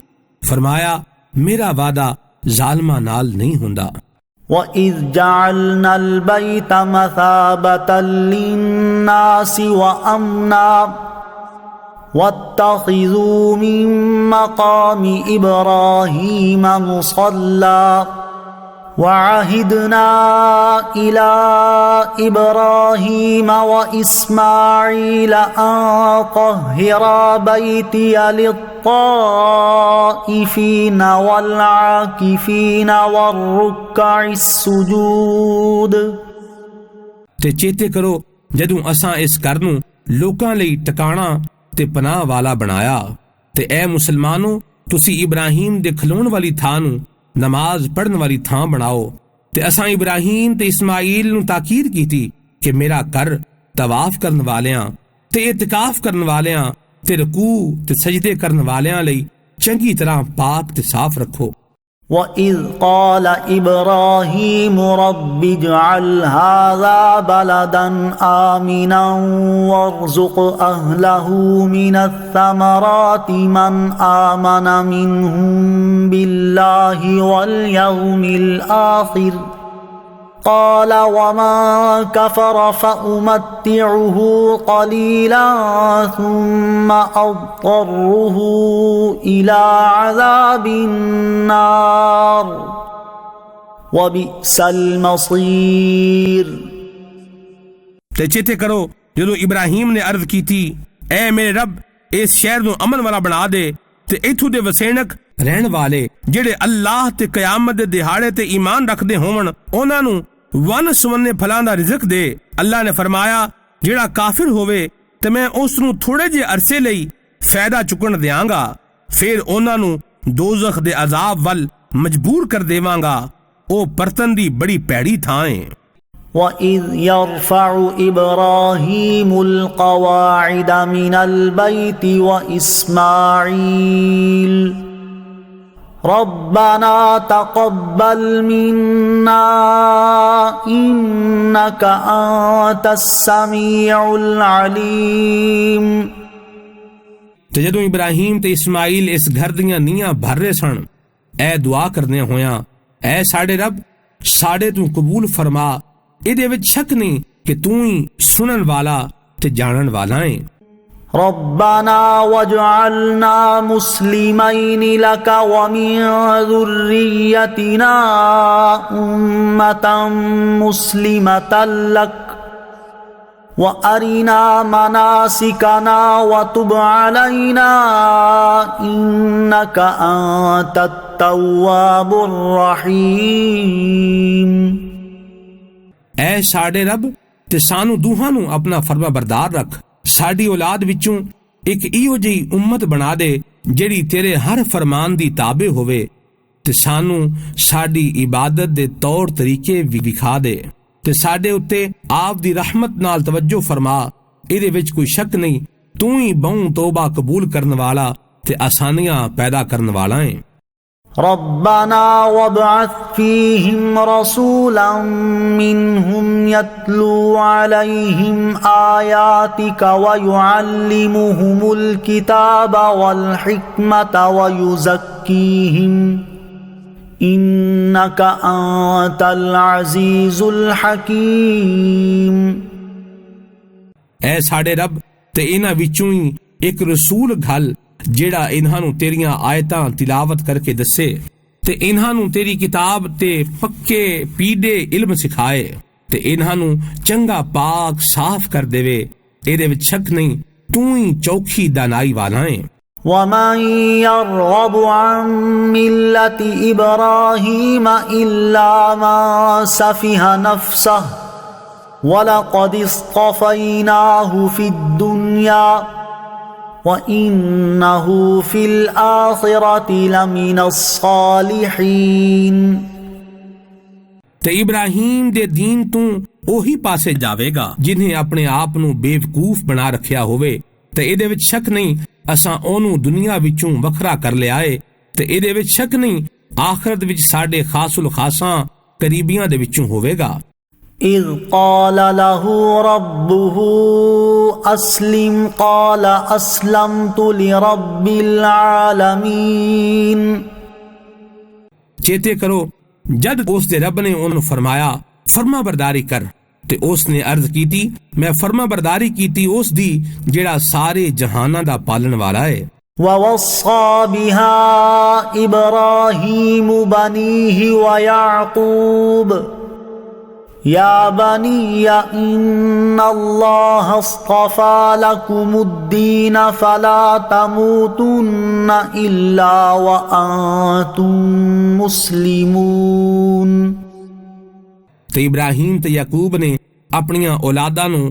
فرمایا میرا وعدہ ظالماں نال نہیں ہوندا۔ وَإِذْ جَعَلْنَا الْبَيْتَ مَثَابَةً لِلنَّاسِ وَأَمْنًا وَاتَّخِذُوا مِن مَّقَامِ إِبْرَاهِيمَ مُصَلًّى وَعَهِدْنَا إِلَىٰ إِبْرَاهِيمَ وَإِسْمَاعِيلَ أَن طَهِّرَا بَيْتِيَ لِلطَّائِفِينَ وَالْعَاكِفِينَ وَالرُّكَّعِ السُّجُودِ۔ تے چیتے کرو جدوں اساں اس گھر نوں لوکاں لئی ٹکانا تے پناہ والا بنایا تے اے مسلمانوں تسی ابراہیم دے کھلون والی تھاں نوں نماز پڑھن والی تھاں بناؤ تے اساں ابراہیم تے اسماعیل نو تاکید کیتی کہ میرا گھر طواف کرن والیاں تے اعتکاف کرن والیاں تے رکوع تے سجدے کرن والیاں لئی چنگی طرح پاک تے صاف رکھو۔ وَإِذْ قَالَ إِبْرَاهِيمُ رَبِّ اجْعَلْ هَٰذَا بَلَدًا آمِنًا وَارْزُقْ أَهْلَهُ مِنَ الثَّمَرَاتِ مَنْ آمَنَ مِنْهُم بِاللَّهِ وَالْيَوْمِ الْآخِرِ قَالَ وَمَن كَفَرَ فَأُمَتِّعُهُ قَلِيلًا ثُمَّ أَضْطَرُّهُ إِلَىٰ عَذَابِ النَّارِ وَبِئْسَ الْمَصِيرُ۔ تے چیتے کرو جدو ابراہیم نے عرض کی تھی اے میرے رب اس شہر نو امن والا بنا دے تے ایتھوں دے وسینک رہن والے جڑے اللہ تے قیامت دے دہاڑے تے ایمان رکھ دے ہون انہاں نو ون سونے پھلاں دا رزق دے۔ اللہ نے فرمایا جڑا کافر ہوئے تے میں اس نو تھوڑے جے عرصے لئی فائدہ چکن دیاں گا پھر انہاں نو دوزخ دے عذاب ول مجبور کر دیواں گا، او برتن دی بڑی پیڑی تھائیں۔ وَإِذْ يَرْفَعُ إِبْرَاهِيمُ الْقَوَاعِدَ مِنَ الْبَيْتِ وَإِسْمَاعِيلُ رَبَّنَا تَقَبَّلْ مِنَّا إِنَّكَ أَنتَ السَّمِيعُ الْعَلِيمُ۔ تے جدوں ابراہیم تے اسماعیل اس گھر دیاں نیاں بھر رہے سن اے دعا کرنے ہویاں اے ساڈے رب ساڈے تو قبول فرما، ایدے وچ شک نہیں کہ تو ہی سنن والا تے جانن والا ہے۔ ربنا واجعلنا مسلمين لك ومن ذريتنا أمة مسلمة لك وأرنا مناسكنا وتب علينا إنك أنت التواب الرحيم۔ اے ساڈے رب تے سانو دوہاں نو اپنا فرما بردار رکھ، ساڈی اولاد وچوں ایک ایہو جہی امت بنا دے جڑی تیرے ہر فرمان دی تابع ہوئے، تے سانو ساڈی عبادت دے طور طریقے بھی دکھا دے، تے ساڈے اتے آپ دی رحمت نال توجہ فرما، ایدے وچ کوئی شک نہیں تو ہی بہوں توبہ قبول کرن والا تے آسانیاں پیدا کرن والا ہے۔ ربنا وابعث فيهم رسولا منهم يتلو عليهم آياتك ويعلمهم الكتاب والحكمة ويزكيهم إنك أنت العزيز الحكيم۔ اے ساڈے رب تے انہاں وچوں ہی ایک رسول گھل جیڑا انہاں نو تیریاں آیتاں تلاوت کر کے دسے تے انہاں نو تیری کتاب تے پکے پیڈے علم سکھائے تے انہاں نو چنگا پاک صاف کر دیوے، ایدے وچ شک نہیں تو ہی چوکھی دانائی والا ہے۔ وَمَن يَرْغَبُ عَن مِّلَّةِ إِبْرَاهِيمَ إِلَّا مَن سَفِهَ نَفْسَهُ وَلَقَدِ اصْطَفَيْنَاهُ فِي الدُّنْيَا وَإِنَّهُ فِي الْآخِرَةِ لَمِنَ الصَّالِحِينَ۔ تے ابراہیم دے دین تو اوہی پاسے جاوے گا جنہیں اپنے آپ نو بیوقوف بنا رکھیا ہوئے، تے ایدے وچ شک نہیں اساں اونوں دنیا وچوں وکھرا کر لے آئے، تے ایدے وچ شک نہیں آخرت وچ ساڈے خاص الخاصاں قریبیاں دے وچوں ہوئے گا۔ اذ قال له ربه اسلم قال اسلمت لرب العالمین۔ چیتے کرو جد اس دے رب نے انہوں فرمایا فرما برداری کر، تے اس نے عرض کیتی میں فرما برداری کیتی اس دی جیڑا سارے جہاناں دا پالن والا ہے۔ ووصى بها ابراہیم بنیہ ویعقوب یا بنی ان اللہ اصطفى لکم الدین فلا تموتن الا وانتم مسلمون۔ تے ابراہیم تے یعقوب نے اپنیاں اولاداں نو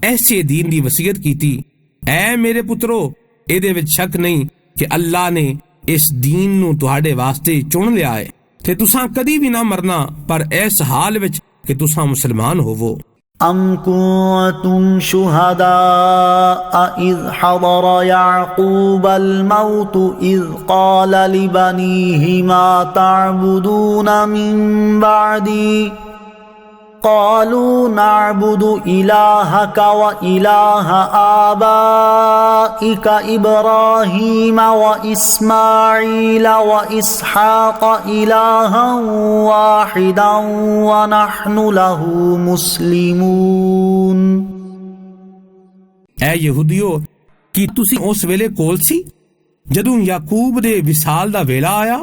ایسے دین دی وصیت کیتی، اے میرے پترو ایدے وچ شک نہیں کہ اللہ نے اس دین نو تہاڈے واسطے چن لیا ہے، تے تساں کدی بھی نہ مرنا پر اس حال وچ کہ تساں مسلمان ہوو۔ ام کنتم شہداء اذ حضر یعقوب الموت اذ قال لبنیہ ما تعبدون من بعدی قالوا نعبد الہک والہ آبائک ابراہیم واسماعیل واسحاق الہا واحدا ونحن له مسلمون۔ اے یہودیو کی تسی اس ویلے کول سی جدوں یعقوب دے وصال دا ویلا آیا،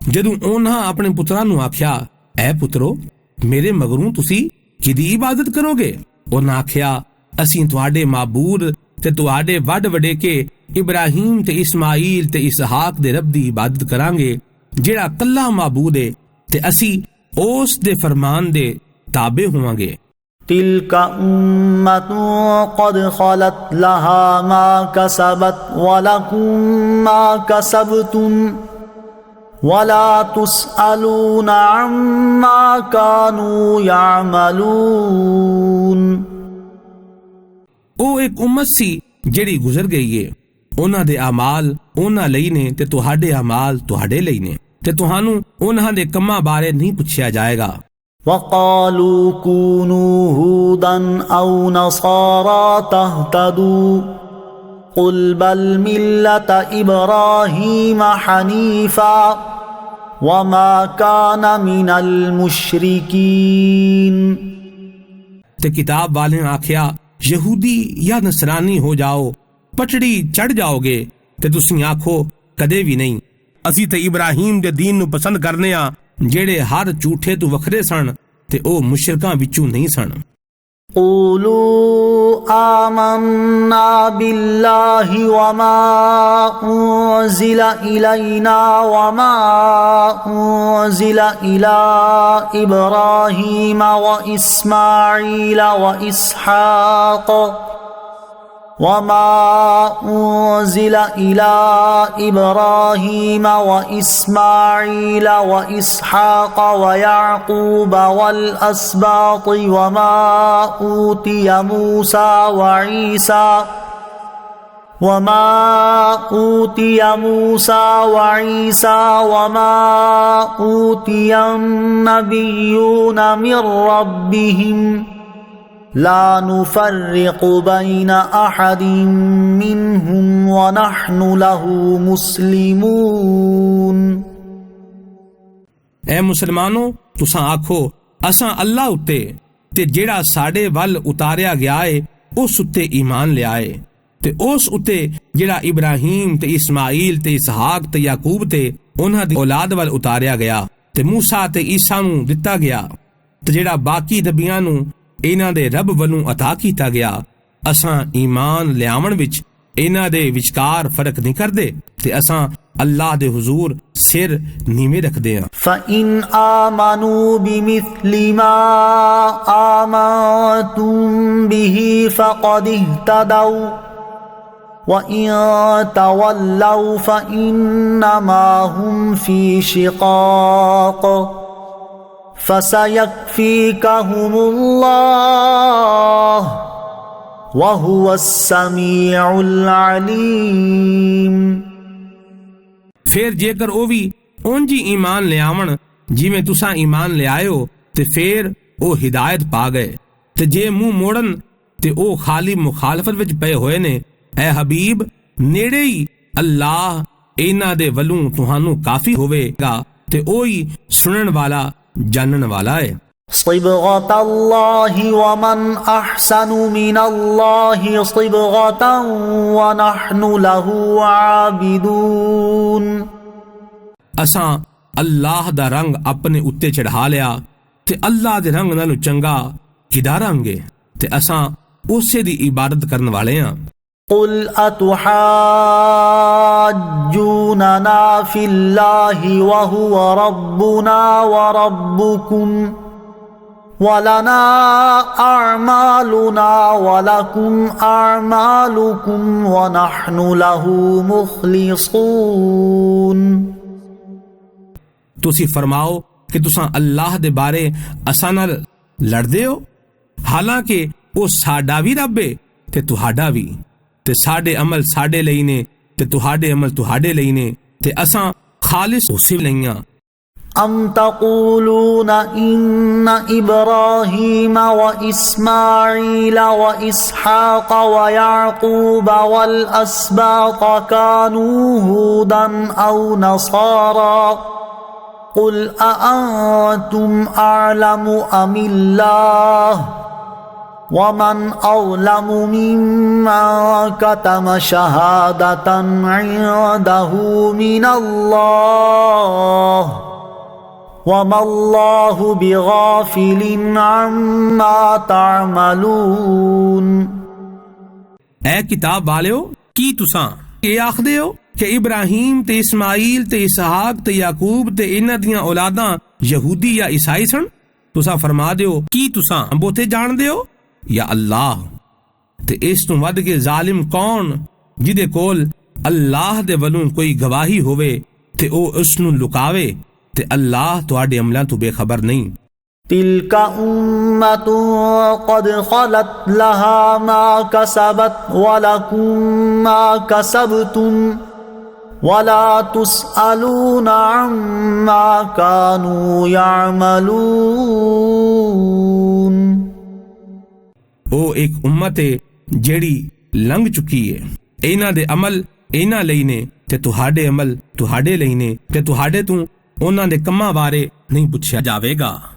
جدوں انہاں اپنے پتراں نو آکھیا اے پترو میرے مگروں تسی کدی عبادت کرو گے؟ انہاں آکھیا اسیں تواڈے معبود تے تواڈے وڈ وڈے کے ابراہیم تے اسماعیل تے اسحاق دے رب دی عبادت کران گے جیڑا کلا معبود ہے، تے اسی اس دے فرمان دے تابع ہوواں گے۔ تلک امت قد خلت لها ما کسبت ولکم ما کسبتم ولا تسألون عما كانوا يعملون۔ او ایک امت سی جڑی گزر گئی ہے، انہاں دے اعمال انہاں لئی نے تے تہاڈے اعمال تہاڈے لئی نے، تے تہانوں انہاں دے کماں بارے نہیں پوچھیا جائے گا۔ وقالوا كونوا هودا او نصارى تهتدوا قل بل ملة ابراہیم حنیفا وما كان من المشرکین۔ تے کتاب والے نے آکھیا یہودی یا نصرانی ہو جاؤ پٹڑی چڑھ جاؤ گے، تے تسی آکھو کدے بھی نہیں اسی تے ابراہیم دے دین نو پسند کرنے ہاں جیڑے ہر جھوٹے تو وکھرے سن تے او مشرکاں وچوں نہیں سن۔ قولوا آمنا بالله وما أنزل إلينا وما أنزل إلى إبراهيم وإسماعيل وإسحاق وما أنزل إلى إبراهيم وإسماعيل وإسحاق ويعقوب والأسباط وما أوتي موسى وعيسى وما أوتي النبيون من ربهم لا نفرق بين أحد منهم ونحن له مسلمون۔ اے مسلمانوں، تساں آکھو اساں اللہ اتے تے جیڑا ساڈے ول اتاریا گیا ہے اس اتے ایمان لیائے تے اس اتے جیڑا ابراہیم تے اسماعیل تے اسحاق تے یعقوب تے انہاں دی اولاد ول اتاریا گیا تے موسیٰ تے عیسیٰ نوں دتا گیا تے جیڑا باقی نبیاں نوں انہاں دے رب ولوں عطا کیتا گیا، اساں ایمان لیاون وچ انہاں دے وچکار فرق نہیں کردے تے اساں اللہ دے حضور سر نیویں رکھدے ہاں۔ فَإِنْ آمَنُوا بِمِثْلِ مَا آمَنْتُمْ بِهِ فَقَدِ اهْتَدَوْا وَإِنْ تَوَلَّوْا فَإِنَّمَا هُمْ فِي شِقَاقٍ فَسَيَكْفِيكَهُمُ اللَّهُ وَهُوَ السَّمِيعُ الْعَلِيمُ۔ پھر جے کر او بھی اونجی ایمان لے آون جی میں تساں ایمان لے آئے ہو تے پھر او ہدایت پا گئے تے جے منہ موڑن تے او خالی مخالفت وچ پے ہوئے نے، اے حبیب نیڑے ہی اللہ انہاں دے ولوں تہانوں کافی ہوئے گا تے اوہی سنن والا جانن والا ہے۔ صبغة اللہ ومن احسن من اللہ صبغة ونحن له عابدون۔ اساں اللہ دا رنگ اپنے اتے چڑھا لیا تے اللہ دے رنگ نالوں چنگا کدا رنگ ہے تے اساں اسے دی عبادت کرن والے ہاں۔ قل اتحاجوننا فی اللہ وهو ربنا وربکم وَلَنَا أَعْمَالُنَا وَلَكُمْ أَعْمَالُكُمْ وَنَحْنُ لَهُ مُخْلِصُونَ۔ تسی فرماؤ کہ تساں اللہ دے بارے اساں نال لڑدے ہو، حالانکہ وہ ساڈا بھی رب ہے تے تہاڈا بھی، تے ساڈے عمل ساڈے لئی نے تے تہاڈے عمل تہاڈے لئی نے تے اساں خالص اسی لئی ہاں۔ ام تقولون ان ابراہیم واسماعیل واسحاق ویعقوب والاسباط كانوا هودا او نصارا قل اانتم اعلم ام اللہ ومن اظلم ممن كتم شہادة عنده من اللہ وَمَا اللَّهُ بِغَافِلٍ عَمَّا تَعْمَلُونَ۔ اے کتاب والیو، کی تساں یہ آخدے ہو کہ ابراہیم تے اسماعیل تے اسحاق تے یعقوب تے انہاں دیاں اولاداں یہودی یا عیسائی سن؟ تساں فرما دیو کی تساں بوتے جان دیو یا اللہ؟ تے اس تو ود کے ظالم کون جدے کول اللہ دے ولوں کوئی گواہی ہوئے تے او اس نو لکاوے تے اللہ تواڈے عملاں تو بے خبر نہیں۔ تلک امت قد خلت لها ما کسبت ولکم ما کسبتم ولا تسألون عما كانوا يعملون۔ او ایک امت ہے جیڑی لنگ چکی ہے، انہاں دے عمل انہاں لئی نے تے تہاڈے عمل تہاڈے لئی نے تے تہاڈے تو انہاں دے کماں بارے نہیں پوچھا جاوے گا۔